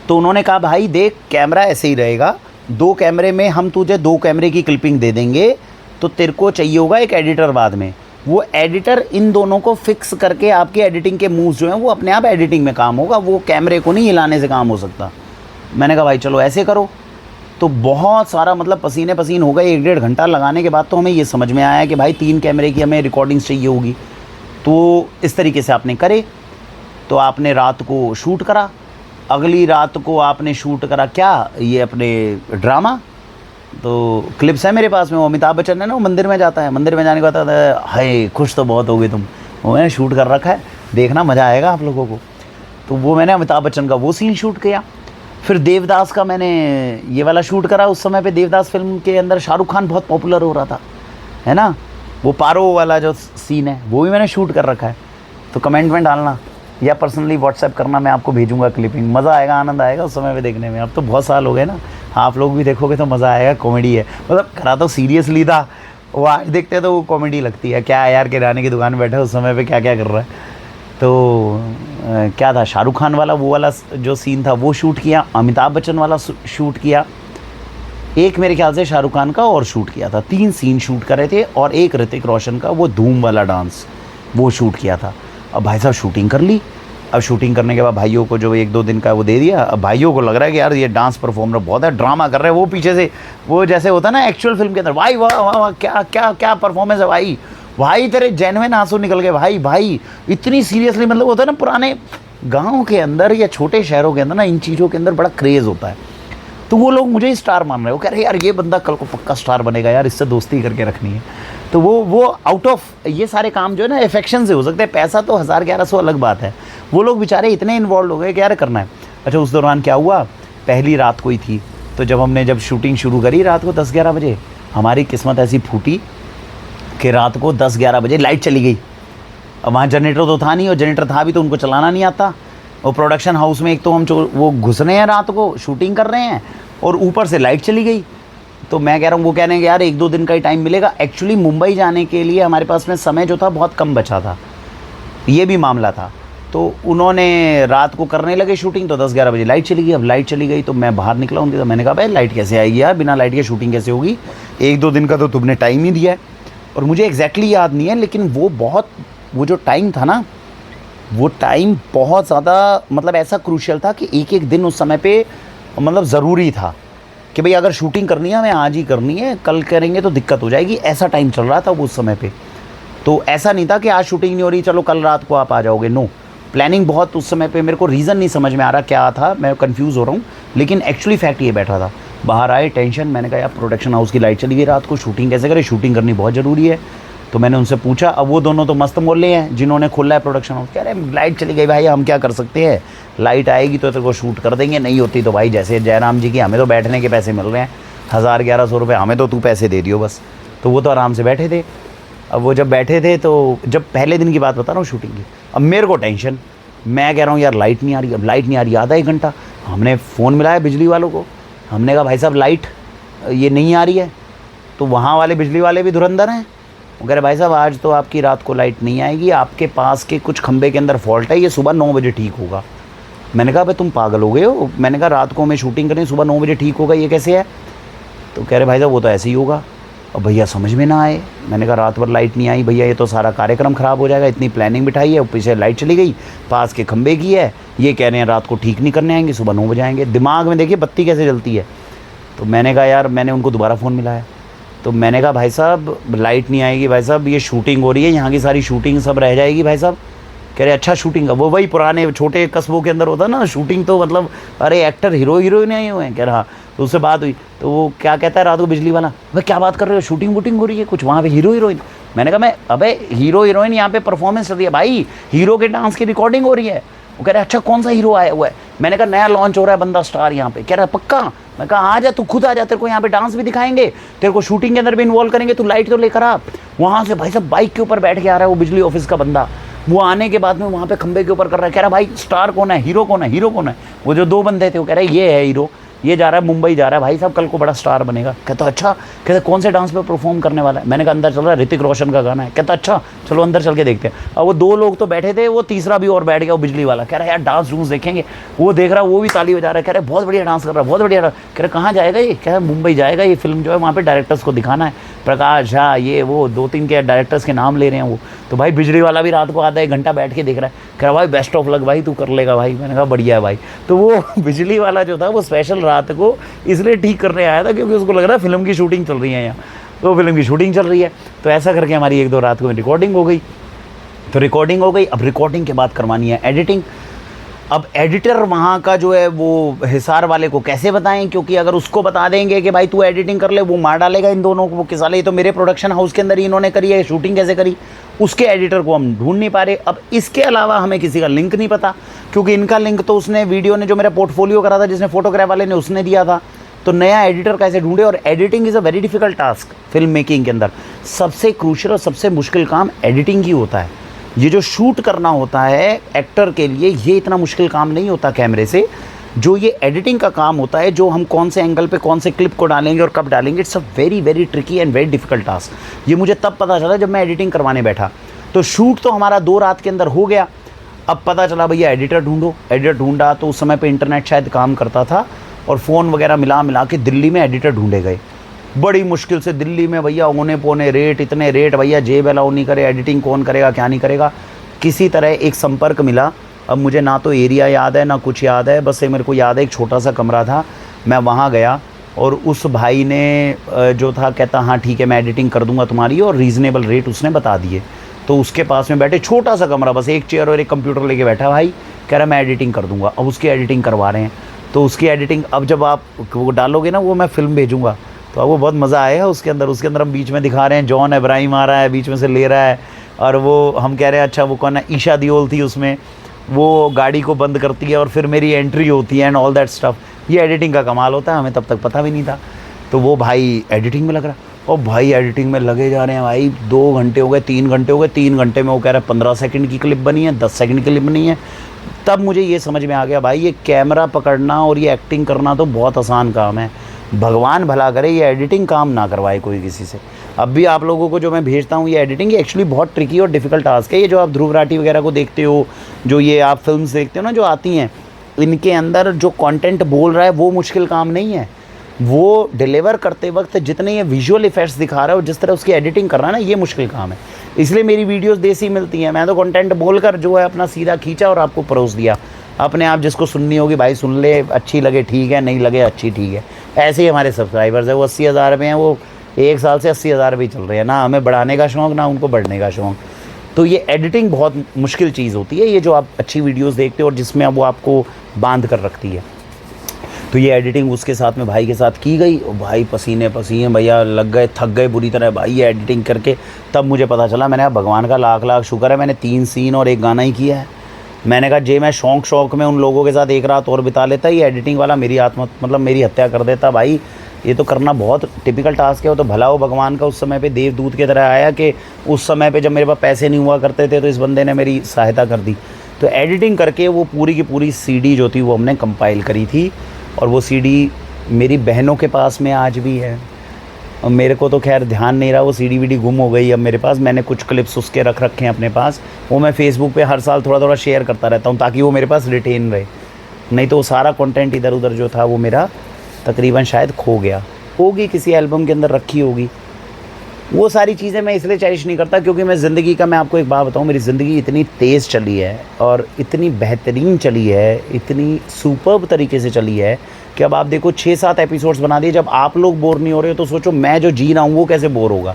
तो उन्होंने कहा भाई देख कैमरा ऐसे ही रहेगा, 2 कैमरे में हम तुझे 2 कैमरे की क्लिपिंग दे देंगे, तो तेरे को चाहिए होगा एक एडिटर बाद में। वो एडिटर इन दोनों को फिक्स करके आपकी एडिटिंग के मूव्स जो हैं वो अपने आप एडिटिंग में काम होगा, वो कैमरे को नहीं हिलाने से काम हो सकता। मैंने कहा भाई चलो ऐसे करो। तो बहुत सारा मतलब पसीने पसीन हो गए। 1-1.5 घंटा लगाने के बाद तो हमें ये समझ में आया कि भाई 3 कैमरे की हमें रिकॉर्डिंग्स चाहिए होगी। तो इस तरीके से आपने करे। तो आपने रात को शूट करा, अगली रात को आपने शूट करा क्या, ये अपने ड्रामा। तो क्लिप्स है मेरे पास में, वो अमिताभ बच्चन है ना, वो मंदिर में जाता है, मंदिर में जाने के बाद हाय खुश तो बहुत हो गए तुम, वो मैंने शूट कर रखा है, देखना मज़ा आएगा आप लोगों को। तो वो मैंने अमिताभ बच्चन का वो सीन शूट किया। फिर देवदास का मैंने ये वाला शूट करा। उस समय पे देवदास फिल्म के अंदर शाहरुख खान बहुत पॉपुलर हो रहा था, है ना, वो पारो वाला जो सीन है वो भी मैंने शूट कर रखा है। तो कमेंट में डालना या पर्सनली व्हाट्सएप करना, मैं आपको भेजूंगा क्लिपिंग। मज़ा आएगा, आनंद आएगा उस समय पे देखने में। अब तो बहुत साल हो गए ना, आप लोग भी देखोगे तो मज़ा आएगा। कॉमेडी है, मतलब करा तो सीरियसली था, वो आज देखते हैं तो वो कॉमेडी लगती है। क्या यार किराने की दुकान में बैठा उस समय पे क्या क्या कर रहा है। तो क्या था, शाहरुख खान वाला वो वाला जो सीन था वो शूट किया, अमिताभ बच्चन वाला शूट किया, एक मेरे ख्याल से शाहरुख खान का और शूट किया था। 3 सीन शूट करे थे, और एक ऋतिक रोशन का वो धूम वाला डांस वो शूट किया था। अब भाई साहब शूटिंग कर ली। अब शूटिंग करने के बाद भाइयों को जो 1-2 दिन का वो दे दिया। अब भाइयों को लग रहा है कि यार ये डांस परफॉर्मर बहुत है, ड्रामा कर रहे हैं। वो पीछे से वो जैसे होता है ना एक्चुअल फिल्म के अंदर, भाई वाह वाह वाह क्या क्या क्या परफॉर्मेंस है भाई, भाई तेरे जेन्युइन आंसू निकल गए भाई, भाई इतनी सीरियसली। मतलब होता है ना पुराने गाँव के अंदर या छोटे शहरों के अंदर ना इन चीज़ों के अंदर बड़ा क्रेज़ होता है। तो वो लोग मुझे स्टार मान रहे हैं, वो कह रहे हैं यार ये बंदा कल को पक्का स्टार बनेगा यार, इससे दोस्ती करके रखनी है। तो वो आउट ऑफ ये सारे काम जो है ना एफेक्शन से हो सकते हैं। पैसा तो 1000-1100 अलग बात है, वो लोग बेचारे इतने इन्वॉल्व हो गए कि यार करना है। अच्छा उस दौरान क्या हुआ, पहली रात को ही थी, तो जब शूटिंग शुरू करी रात को 10-11 बजे, हमारी किस्मत ऐसी फूटी कि रात को 10-11 बजे लाइट चली गई। अब वहाँ जनरेटर तो था नहीं, और जनरेटर था भी तो उनको चलाना नहीं आता। और प्रोडक्शन हाउस में एक तो हम वो घुस रहे हैं रात को शूटिंग कर रहे हैं, और ऊपर से लाइट चली गई। तो मैं कह रहा हूँ, वो कह रहे हैं कि यार 1-2 दिन का ही टाइम मिलेगा। एक्चुअली मुंबई जाने के लिए हमारे पास में समय जो था बहुत कम बचा था, ये भी मामला था। तो उन्होंने रात को करने लगे शूटिंग, तो 10-11 बजे लाइट चली गई। अब लाइट चली गई तो मैं बाहर निकला हूँ, तो मैंने कहा भाई लाइट कैसे आएगी यार, बिना लाइट के शूटिंग कैसे होगी, 1-2 दिन का तो तुमने टाइम ही दिया है। और मुझे एग्जैक्टली याद नहीं है, लेकिन वो जो टाइम था ना, वो टाइम बहुत ज़्यादा मतलब ऐसा क्रूशियल था कि एक दिन उस समय पे मतलब ज़रूरी था। कि भाई अगर शूटिंग करनी है हमें आज ही करनी है, कल करेंगे तो दिक्कत हो जाएगी, ऐसा टाइम चल रहा था वो उस समय पे। तो ऐसा नहीं था कि आज शूटिंग नहीं हो रही चलो कल रात को आप आ जाओगे, नो, प्लानिंग बहुत उस समय पे। मेरे को रीज़न नहीं समझ में आ रहा क्या था, मैं कंफ्यूज हो रहा हूँ, लेकिन एक्चुअली फैक्ट ये बैठा था। बाहर आए टेंशन, मैंने कहा यार प्रोडक्शन हाउस की लाइट चली गई रात को, शूटिंग कैसे करें, शूटिंग करनी बहुत ज़रूरी है। तो मैंने उनसे पूछा, अब वो दोनों तो मस्त बोल रहे हैं जिन्होंने खोला है प्रोडक्शन हाउस, कह रहे लाइट चली गई भाई, हम क्या कर सकते हैं, लाइट आएगी तो तेरे को शूट कर देंगे, नहीं होती तो भाई जैसे जयराम जी की, हमें तो बैठने के पैसे मिल रहे हैं 1000-1100 रुपये, हमें तो तू पैसे दे दियो बस। तो वो तो आराम से बैठे थे। अब वो जब बैठे थे तो जब पहले दिन की बात बता रहा हूँ शूटिंग की, अब मेरे को टेंशन, मैं कह रहा हूँ यार लाइट नहीं आ रही, अब लाइट नहीं आ रही, आधा 1 घंटा। हमने फ़ोन मिलाया बिजली वालों को, हमने कहा भाई साहब लाइट ये नहीं आ रही है। तो वहाँ वाले बिजली वाले भी धुरंधर हैं, वो कह रहे भाई साहब आज तो आपकी रात को लाइट नहीं आएगी, आपके पास के कुछ खंबे के अंदर फॉल्ट है, ये सुबह 9 बजे ठीक होगा। मैंने कहा भाई तुम पागल हो गए हो, मैंने कहा रात को हमें शूटिंग करनी, सुबह 9 बजे ठीक होगा, ये कैसे है। तो कह रहे भाई साहब वो तो ऐसे ही होगा। अब भैया समझ में ना आए, मैंने कहा रात भर लाइट नहीं आई भैया, ये तो सारा कार्यक्रम ख़राब हो जाएगा, इतनी प्लानिंग बिठाई है, पीछे लाइट चली गई, पास के खंबे की है, ये कह रहे हैं रात को ठीक नहीं करने आएंगे, सुबह 9 बजे आएंगे। दिमाग में देखिए बत्ती कैसे जलती है। तो मैंने कहा यार, मैंने उनको दोबारा फ़ोन मिलाया, तो मैंने कहा भाई साहब लाइट नहीं आएगी भाई साहब, ये शूटिंग हो रही है, यहाँ की सारी शूटिंग सब रह जाएगी भाई साहब। कह रहे अच्छा शूटिंग का, वो वही पुराने छोटे कस्बों के अंदर होता ना शूटिंग, तो मतलब अरे एक्टर हीरो हीरोइन आए हुए हैं। कह रहा, तो उससे बात हुई तो वो क्या कहता है रात को बिजली वाला, भाई क्या बात कर रहे हो, शूटिंग वूटिंग हो रही है कुछ वहाँ पे हीरो हीरोइन। मैंने कहा मैं अबे हीरो हीरोइन यहाँ पे परफॉर्मेंस चल रही है भाई, हीरो के डांस की रिकॉर्डिंग हो रही है। वो कह रहे अच्छा कौन सा हीरो आया हुआ है। मैंने कहा नया लॉन्च हो रहा है बंदा स्टार यहाँ पे। कह रहा पक्का। मैं कहा आ जा, तू खुद आ जा, तेरे को यहाँ पे डांस भी दिखाएंगे, तेरे को शूटिंग के अंदर भी इन्वॉल्व करेंगे, तू लाइट तो लेकर आ। वहाँ से भाई साहब बाइक के ऊपर बैठ के आ रहा है वो बिजली ऑफिस का बंदा, वो आने के बाद में वहाँ पे खंबे के ऊपर कर रहा है। कह रहा भाई स्टार कौन है, हीरो कौन है, हीरो कौन है। वो जो 2 बंदे थे वो कह रहे ये है हीरो, ये जा रहा है मुंबई जा रहा है भाई साहब, कल को बड़ा स्टार बनेगा। कहता अच्छा, कहते कौन से डांस पे परफॉर्म करने वाला है। मैंने कहा अंदर चल रहा है, ऋतिक रोशन का गाना है। कहता अच्छा चलो अंदर चल के देखते हैं। और वो 2 लोग तो बैठे थे, वो तीसरा भी और बैठ गया, वो बिजली वाला। कह रहा है यार डांस डूंस देखेंगे। वो देख रहा है, वो भी ताली बजा रहा है, कह रहा है बहुत बढ़िया डांस कर रहा है, बहुत बढ़िया। कह रहे कहाँ जाएगा ये, कह रहा मुंबई जाएगा, ये फिल्म जो है वहाँ पर डायरेक्टर्स को दिखाना है, प्रकाश झा ये वो 2-3 के डायरेक्टर्स के नाम ले रहे हैं वो। तो भाई बिजली वाला भी रात को आधा 1 घंटा बैठ के देख रहा है। कह रहा भाई बेस्ट ऑफ लक भाई, तू कर लेगा भाई। मैंने कहा बढ़िया है भाई। तो वो बिजली वाला जो था वो स्पेशल रात को इसलिए ठीक करने आया था क्योंकि उसको लग रहा है फिल्म की शूटिंग चल रही है यहाँ, तो फिल्म की शूटिंग चल रही है। तो ऐसा करके हमारी 1-2 रात को रिकॉर्डिंग हो गई। तो रिकॉर्डिंग हो गई, अब रिकॉर्डिंग के बाद करवानी है एडिटिंग। अब एडिटर वहाँ का जो है वो हिसार वाले को कैसे बताएं, क्योंकि अगर उसको बता देंगे कि भाई तू एडिटिंग कर ले, वो मार डालेगा इन दोनों को। वो किस वाले, तो मेरे प्रोडक्शन हाउस के अंदर ही इन्होंने करी है, शूटिंग कैसे करी, उसके एडिटर को हम ढूंढ नहीं पा रहे। अब इसके अलावा हमें किसी का लिंक नहीं पता, क्योंकि इनका लिंक तो उसने वीडियो ने जो मेरा पोर्टफोलियो करा था, जिसने फोटोग्राफ वाले ने, उसने दिया था। तो नया एडिटर कैसे ढूंढे। और editing is a very difficult task film making के अंदर। सबसे क्रूशियल और सबसे मुश्किल काम एडिटिंग ही होता है। ये जो शूट करना होता है एक्टर के लिए, ये इतना मुश्किल काम नहीं होता कैमरे से। जो ये एडिटिंग का काम होता है, जो हम कौन से एंगल पे कौन से क्लिप को डालेंगे और कब डालेंगे, it's a very very tricky and very difficult task. ये मुझे तब पता चला जब मैं एडिटिंग करवाने बैठा। तो शूट तो हमारा 2 रात के अंदर हो गया। अब पता चला भैया एडिटर ढूंढो। एडिटर ढूंढा तो उस समय पे इंटरनेट शायद काम करता था, और फ़ोन वगैरह मिला के दिल्ली में एडिटर ढूंढे गए। बड़ी मुश्किल से दिल्ली में भैया औने पौने रेट, इतने रेट भैया, जेब अलाउ नहीं करे, एडिटिंग कौन करेगा क्या नहीं करेगा। किसी तरह एक संपर्क मिला। अब मुझे ना तो एरिया याद है ना कुछ याद है, बस मेरे को याद है एक छोटा सा कमरा था। मैं वहाँ गया और उस भाई ने जो था कहता हाँ ठीक है मैं एडिटिंग कर दूंगा तुम्हारी, और रीज़नेबल रेट उसने बता दिए। तो उसके पास में बैठे, छोटा सा कमरा, बस एक चेयर और एक कंप्यूटर लेके बैठा भाई, कह रहा मैं एडिटिंग कर दूंगा। अब उसकी एडिटिंग करवा रहे हैं। तो उसकी एडिटिंग अब जब आप वो डालोगे ना, वो मैं फ़िल्म भेजूँगा, तो आपको बहुत मज़ा आएगा उसके अंदर। उसके अंदर हम बीच में दिखा रहे हैं जॉन अब्राहिम आ रहा है, बीच में से ले रहा है, और वो हम कह रहे हैं अच्छा वो कौन है, ईशा दियोल थी उसमें, वो गाड़ी को बंद करती है और फिर मेरी एंट्री होती है एंड ऑल दैट स्टफ। ये एडिटिंग का कमाल होता है, हमें तब तक पता भी नहीं था। तो वो भाई एडिटिंग में लग रहा है, और भाई एडिटिंग में लगे जा रहे हैं भाई। 2 घंटे हो गए, 3 घंटे हो गए। 3 घंटे में वो कह रहा है 15 सेकंड की क्लिप बनी है, 10 सेकंड की क्लिप बनी है। तब मुझे ये समझ में आ गया भाई ये कैमरा पकड़ना और ये एक्टिंग करना तो बहुत आसान काम है। भगवान भला करे ये एडिटिंग काम ना करवाए कोई किसी से। अब भी आप लोगों को जो मैं भेजता हूँ ये एडिटिंग, ये एक्चुअली बहुत ट्रिकी और डिफ़िकल्ट टास्क है। ये जो आप ध्रुव राठी वगैरह को देखते हो, जो ये आप फिल्म्स देखते हो ना जो आती हैं, इनके अंदर जो कंटेंट बोल रहा है वो मुश्किल काम नहीं है। वो डिलीवर करते वक्त जितने ये विजुअल इफेक्ट्स दिखा रहा है और जिस तरह उसकी एडिटिंग कर रहा है ना, ये मुश्किल काम है। इसलिए मेरी वीडियोस देसी मिलती हैं। मैं तो कंटेंट बोलकर जो है अपना सीधा खींचा और आपको परोस दिया। अपने आप जिसको सुननी होगी भाई सुन ले, अच्छी लगे ठीक है, नहीं लगे अच्छी ठीक है। ऐसे ही हमारे सब्सक्राइबर्स है, वो 80,000 पे हैं, वो 1 साल से 80,000 पे चल रहे हैं। ना हमें बढ़ाने का शौक़, ना उनको बढ़ने का शौक़। तो ये एडिटिंग बहुत मुश्किल चीज़ होती है, ये जो आप अच्छी वीडियोस देखते हो और जिसमें अब वो आपको बांध कर रखती है। तो ये एडिटिंग उसके साथ में भाई के साथ की गई, और भाई पसीने पसीने भैया लग गए, थक गए बुरी तरह भाई ये एडिटिंग करके। तब मुझे पता चला, मैंने कहा भगवान का लाख लाख शुक्र है मैंने 3 सीन और 1 गाना ही किया है। मैंने कहा जे मैं शौक़ में उन लोगों के साथ 1 रात और बिता लेता, ये एडिटिंग वाला मेरी मेरी हत्या कर देता। भाई ये तो करना बहुत टिपिकल टास्क है। वो तो भला हो भगवान का उस समय पे देवदूत की तरह आया कि उस समय पे जब मेरे पास पैसे नहीं हुआ करते थे तो इस बंदे ने मेरी सहायता कर दी। तो एडिटिंग करके वो पूरी की पूरी सीडी जो थी वो हमने कंपाइल करी थी, और वो सीडी मेरी बहनों के पास में आज भी है। और मेरे को तो खैर ध्यान नहीं रहा, वो सीडी वीडी गुम हो गई अब मेरे पास। मैंने कुछ क्लिप्स उसके रख रखे हैं अपने पास, वो मैं फ़ेसबुक पे हर साल थोड़ा थोड़ा शेयर करता रहता हूँ ताकि वो मेरे पास रिटेन रहे। नहीं तो वो सारा कंटेंट इधर उधर जो था वो मेरा तकरीबन शायद खो गया होगी, किसी एल्बम के अंदर रखी होगी। वो सारी चीज़ें मैं इसलिए चेरिश नहीं करता क्योंकि मैं ज़िंदगी का, मैं आपको एक बात बताऊँ, मेरी ज़िंदगी इतनी तेज़ चली है और इतनी बेहतरीन चली है, इतनी सुपर्ब तरीके से चली है कि अब आप देखो 6-7 एपिसोड्स बना दिए। जब आप लोग बोर नहीं हो रहे हो तो सोचो मैं जो जी रहा हूँ वो कैसे बोर होगा।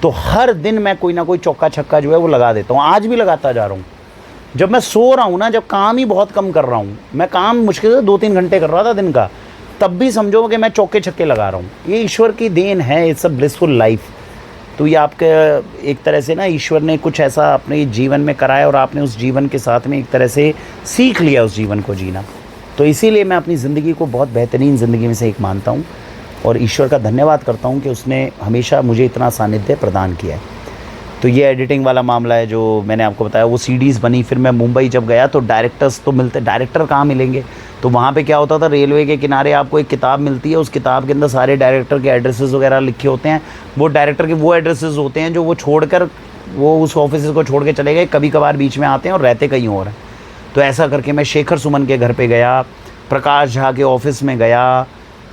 तो हर दिन मैं कोई ना कोई चौका छक्का जो है वो लगा देता हूँ, आज भी लगाता जा रहा हूँ। जब मैं सो रहा हूँ ना, जब काम ही बहुत कम कर रहा हूँ, मैं काम मुश्किल से 2-3 घंटे कर रहा था दिन का, तब भी समझो कि मैं चौके छक्के लगा रहा हूँ। ये ईश्वर की देन है, इट्स अ ब्लिसफुल लाइफ। तो ये आपके एक तरह से ना ईश्वर ने कुछ ऐसा अपने जीवन में कराया और आपने उस जीवन के साथ में एक तरह से सीख लिया उस जीवन को जीना। तो इसीलिए मैं अपनी ज़िंदगी को बहुत बेहतरीन ज़िंदगी में से एक मानता हूँ और ईश्वर का धन्यवाद करता हूँ कि उसने हमेशा मुझे इतना सानिध्य प्रदान किया है। तो ये एडिटिंग वाला मामला है जो मैंने आपको बताया, वो सीडीज़ बनी। फिर मैं मुंबई जब गया तो डायरेक्टर्स तो मिलते, डायरेक्टर कहाँ मिलेंगे। तो वहाँ पे क्या होता था, रेलवे के किनारे आपको एक किताब मिलती है, उस किताब के अंदर सारे डायरेक्टर के एड्रेसेस वगैरह लिखे होते हैं। वो डायरेक्टर के वो एड्रेसेस होते हैं जो वो छोड़कर, वो उस ऑफिस को छोड़ के चले गए, कभी कभार बीच में आते हैं और रहते कहीं और हैं। तो ऐसा करके मैं शेखर सुमन के घर पे गया, प्रकाश झा के ऑफिस में गया,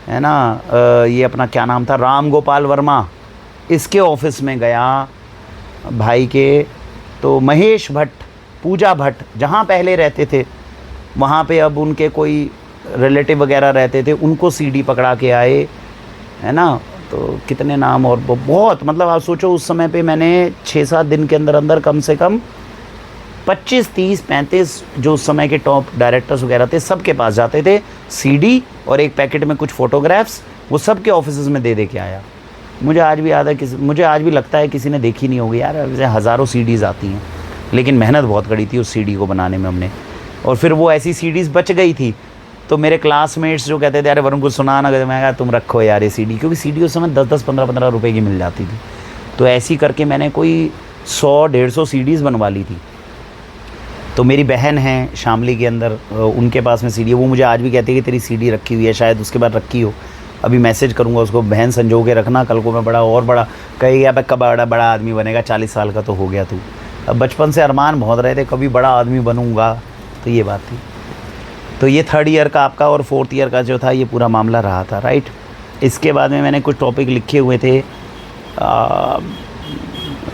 है ना, ये अपना क्या नाम था, राम गोपाल वर्मा, इसके ऑफिस में गया भाई के। तो महेश भट्ट, पूजा भट्ट जहाँ पहले रहते थे वहाँ पे अब उनके कोई रिलेटिव वगैरह रहते थे, उनको सीडी पकड़ा के आए, है ना। तो कितने नाम, और बहुत, मतलब आप सोचो उस समय पे मैंने 6-7 दिन के अंदर अंदर कम से कम 25, 30, 35 जो उस समय के टॉप डायरेक्टर्स वगैरह थे सबके पास जाते थे, सीडी और एक पैकेट में कुछ फ़ोटोग्राफ्स, वो सब के ऑफिस में दे के आया। मुझे आज भी याद है, मुझे आज भी लगता है किसी ने देखी नहीं होगी यार, वैसे हज़ारों सीडीज़ आती हैं, लेकिन मेहनत बहुत करी थी उस सीडी को बनाने में हमने। और फिर वो ऐसी सीडीज़ बच गई थी तो मेरे क्लासमेट्स जो कहते थे अरे वरुण को सुना ना, मैं कहा तुम रखो यार ये सीडी, क्योंकि सीडी उस समय 10-10, 15-15 रुपए की मिल जाती थी। तो ऐसी करके मैंने कोई 100-150 सीडीज़ बनवा ली थी। तो मेरी बहन है शामली के अंदर, उनके पास में सीडी है, वो मुझे आज भी कहती है कि तेरी सीडी रखी हुई है, शायद उसके बाद रखी हो। अभी मैसेज करूँगा उसको, बहन संजो के रखना, कल को मैं बड़ा और बड़ा कहेगा भाई कब बड़ा आदमी बनेगा, 40 साल का तो हो गया तू। अब बचपन से अरमान बहुत रहे थे कभी बड़ा आदमी बनूँगा, तो ये बात थी। तो ये 3rd ईयर का आपका और 4th ईयर का जो था ये पूरा मामला रहा था, राइट। इसके बाद में मैंने कुछ टॉपिक लिखे हुए थे,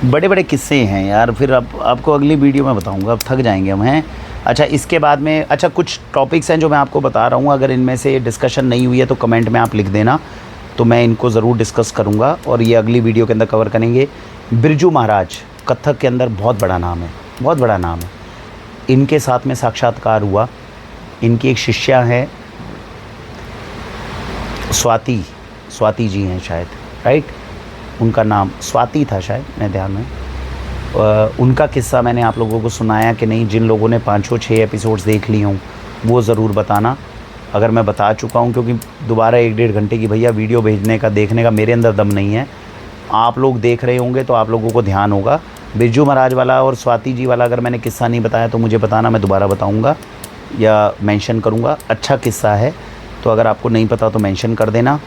बड़े बड़े किस्से हैं यार, फिर आपको अगली वीडियो में बताऊंगा, अब थक जाएंगे हम, हैं। अच्छा इसके बाद में, अच्छा कुछ टॉपिक्स हैं जो मैं आपको बता रहा हूँ, अगर इनमें से डिस्कशन नहीं हुई है तो कमेंट में आप लिख देना, तो मैं इनको ज़रूर डिस्कस करूँगा और ये अगली वीडियो के अंदर कवर करेंगे। बिरजू महाराज कथक के अंदर बहुत बड़ा नाम है, बहुत बड़ा नाम है। इनके साथ में साक्षात्कार हुआ, इनकी एक शिष्या है स्वाति जी हैं शायद, राइट, उनका नाम स्वाति था शायद, मेरे ध्यान में। उनका किस्सा मैंने आप लोगों को सुनाया कि नहीं, जिन लोगों ने 5-6 एपिसोड्स देख लिए हों वो ज़रूर बताना अगर मैं बता चुका हूं, क्योंकि दोबारा 1-1.5 घंटे की भैया वीडियो भेजने का, देखने का मेरे अंदर दम नहीं है। आप लोग देख रहे होंगे तो आप लोगों को ध्यान होगा। बिरजू महाराज वाला और स्वाति जी वाला अगर मैंने किस्सा नहीं बताया तो मुझे बताना, मैं दोबारा बताऊँगा या मेंशन करूँगा। अच्छा किस्सा है, तो अगर आपको नहीं पता तो मेंशन कर देना।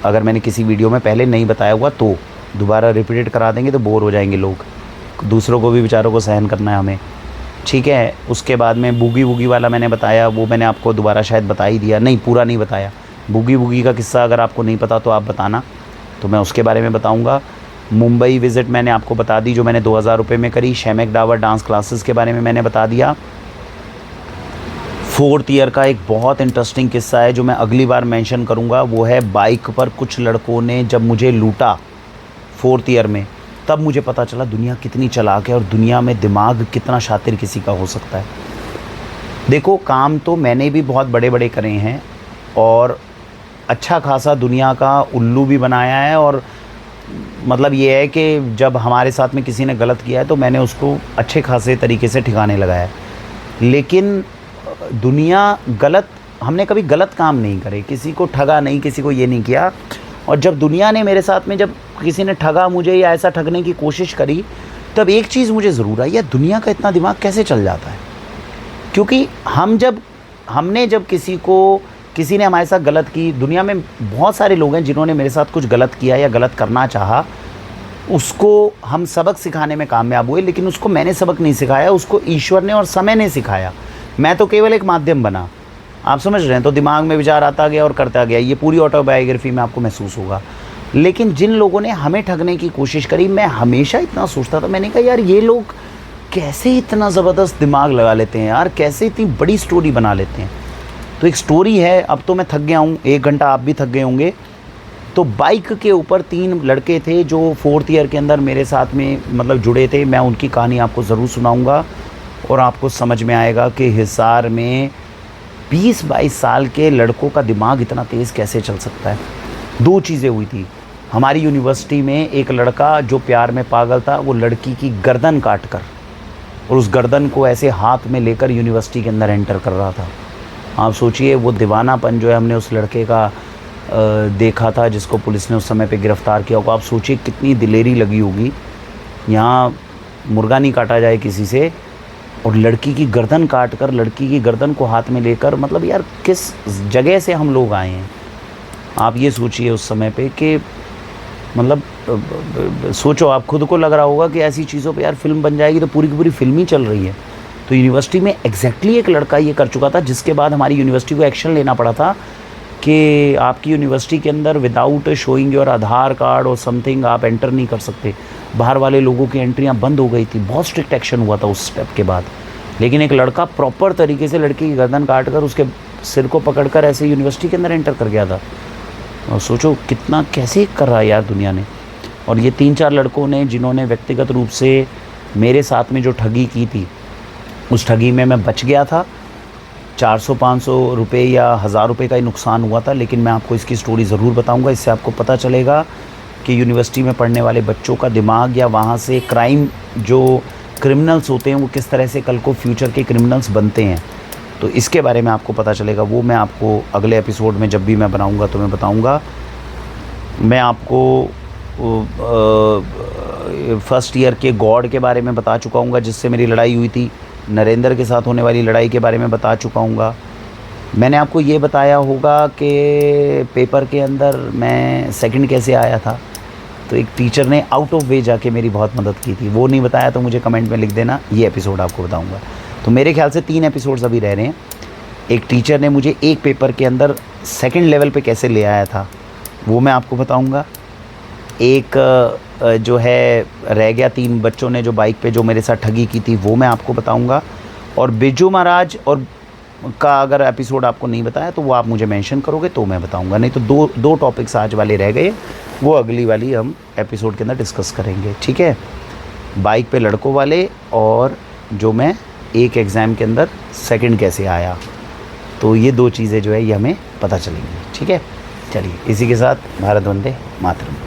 अगर मैंने किसी वीडियो में पहले नहीं बताया हुआ तो दोबारा रिपीटेड करा देंगे तो बोर हो जाएंगे लोग, दूसरों को भी बेचारों को सहन करना है हमें, ठीक है। उसके बाद में बूगी वूगी वाला मैंने बताया, वो मैंने आपको दोबारा शायद बता ही दिया, नहीं पूरा नहीं बताया। बूगी वूगी का किस्सा अगर आपको नहीं पता तो आप बताना, तो मैं उसके बारे में बताऊँगा। मुंबई विज़िट मैंने आपको बता दी जो मैंने 2000 रुपये में करी। शैमेक डावर डांस क्लासेस के बारे में मैंने बता दिया। 4th ईयर का एक बहुत इंटरेस्टिंग किस्सा है जो मैं अगली बार मेंशन करूँगा। वो है बाइक पर कुछ लड़कों ने जब मुझे लूटा 4th ईयर में, तब मुझे पता चला दुनिया कितनी चालाक है और दुनिया में दिमाग कितना शातिर किसी का हो सकता है। देखो, काम तो मैंने भी बहुत बड़े बड़े करे हैं और अच्छा खासा दुनिया का उल्लू भी बनाया है। और मतलब ये है कि जब हमारे साथ में किसी ने गलत किया है तो मैंने उसको अच्छे खासे तरीके से ठिकाने लगाया है। लेकिन दुनिया गलत, हमने कभी गलत काम नहीं करे, किसी को ठगा नहीं, किसी को ये नहीं किया। और जब दुनिया ने मेरे साथ में, जब किसी ने ठगा मुझे या ऐसा ठगने की कोशिश करी, तब एक चीज़ मुझे ज़रूर आई, यार दुनिया का इतना दिमाग कैसे चल जाता है। क्योंकि हमने जब किसी ने हमारे साथ गलत की, दुनिया में बहुत सारे लोग हैं जिन्होंने मेरे साथ कुछ गलत किया या गलत करना चाहा, उसको हम सबक सिखाने में कामयाब हुए, लेकिन उसको मैंने सबक नहीं सिखाया, उसको ईश्वर ने और समय ने सिखाया। मैं तो केवल एक माध्यम बना, आप समझ रहे हैं। तो दिमाग में विचार आता गया और करता गया, ये पूरी ऑटोबायोग्राफी में आपको महसूस होगा। लेकिन जिन लोगों ने हमें ठगने की कोशिश करी, मैं हमेशा इतना सोचता था, मैंने कहा यार ये लोग कैसे इतना ज़बरदस्त दिमाग लगा लेते हैं यार, कैसे इतनी बड़ी स्टोरी बना लेते हैं। तो एक स्टोरी है, अब तो मैं थक गया हूँ, 1 घंटा आप भी थक गए होंगे। तो बाइक के ऊपर 3 लड़के थे जो 4th ईयर के अंदर मेरे साथ में मतलब जुड़े थे। मैं उनकी कहानी आपको ज़रूर सुनाऊंगा और आपको समझ में आएगा कि हिसार में 20-22 साल के लड़कों का दिमाग इतना तेज़ कैसे चल सकता है। 2 चीज़ें हुई थी हमारी यूनिवर्सिटी में। एक लड़का जो प्यार में पागल था, वो लड़की की गर्दन काट कर और उस गर्दन को ऐसे हाथ में लेकर यूनिवर्सिटी के अंदर एंटर कर रहा था। आप सोचिए वो दीवानापन जो है हमने उस लड़के का देखा था, जिसको पुलिस ने उस समय पे गिरफ़्तार किया होगा। आप सोचिए कितनी दिलेरी लगी होगी। यहाँ मुर्गा नहीं काटा जाए किसी से, और लड़की की गर्दन काट कर, लड़की की गर्दन को हाथ में लेकर, मतलब यार किस जगह से हम लोग आए हैं। आप ये सोचिए उस समय पे कि मतलब सोचो, आप खुद को लग रहा होगा कि ऐसी चीज़ों पे यार फिल्म बन जाएगी, तो पूरी की पूरी फिल्म ही चल रही है। तो यूनिवर्सिटी में एग्जैक्टली एक लड़का ये कर चुका था, जिसके बाद हमारी यूनिवर्सिटी को एक्शन लेना पड़ा था कि आपकी यूनिवर्सिटी के अंदर without showing your Aadhaar card और समथिंग आप एंटर नहीं कर सकते। बाहर वाले लोगों की एंट्रियां बंद हो गई थी, बहुत स्ट्रिक्ट एक्शन हुआ था उस स्टेप के बाद। लेकिन एक लड़का प्रॉपर तरीके से लड़की की गर्दन काट कर उसके सिर को पकड़कर ऐसे यूनिवर्सिटी के अंदर एंटर कर गया था। और सोचो कितना कैसे कर रहा है यार दुनिया ने। और ये 3-4 लड़कों ने जिन्होंने व्यक्तिगत रूप से मेरे साथ में जो ठगी की थी, उस ठगी में मैं बच गया था। 400-500 रुपये या 1000 रुपये का ही नुकसान हुआ था। लेकिन मैं आपको इसकी स्टोरी ज़रूर बताऊंगा, इससे आपको पता चलेगा कि यूनिवर्सिटी में पढ़ने वाले बच्चों का दिमाग, या वहाँ से क्राइम जो क्रिमिनल्स होते हैं वो किस तरह से कल को फ्यूचर के क्रिमिनल्स बनते हैं। तो इसके बारे में आपको पता चलेगा। वो मैं आपको अगले एपिसोड में जब भी मैं बनाऊँगा तो मैं बताऊँगा। मैं आपको फर्स्ट ईयर के गॉड के बारे में बता चुका हूँ, जिससे मेरी लड़ाई हुई थी। नरेंद्र के साथ होने वाली लड़ाई के बारे में बता चुका हूँ। मैंने आपको ये बताया होगा कि पेपर के अंदर मैं सेकंड कैसे आया था। तो एक टीचर ने आउट ऑफ वे जाके मेरी बहुत मदद की थी, वो नहीं बताया तो मुझे कमेंट में लिख देना, ये एपिसोड आपको बताऊँगा। तो मेरे ख्याल से 3 एपिसोड्स अभी रह रहे हैं। एक टीचर ने मुझे एक पेपर के अंदर सेकंड लेवल पे कैसे ले आया था, वो मैं आपको बताऊँगा। एक जो है रह गया 3 बच्चों ने जो बाइक पे जो मेरे साथ ठगी की थी, वो मैं आपको बताऊंगा। और बिरजू महाराज और का अगर एपिसोड आपको नहीं बताया तो वो आप मुझे मेंशन करोगे तो मैं बताऊंगा। नहीं तो दो टॉपिक्स आज वाले रह गए, वो अगली वाली हम एपिसोड के अंदर डिस्कस करेंगे, ठीक है। बाइक पे लड़कों वाले, और जो मैं एक एग्ज़ाम के अंदर सेकंड कैसे आया। तो ये 2 चीज़ें जो है ये हमें पता चलेंगी, ठीक है। चलिए, इसी के साथ भारत वंदे मातरम।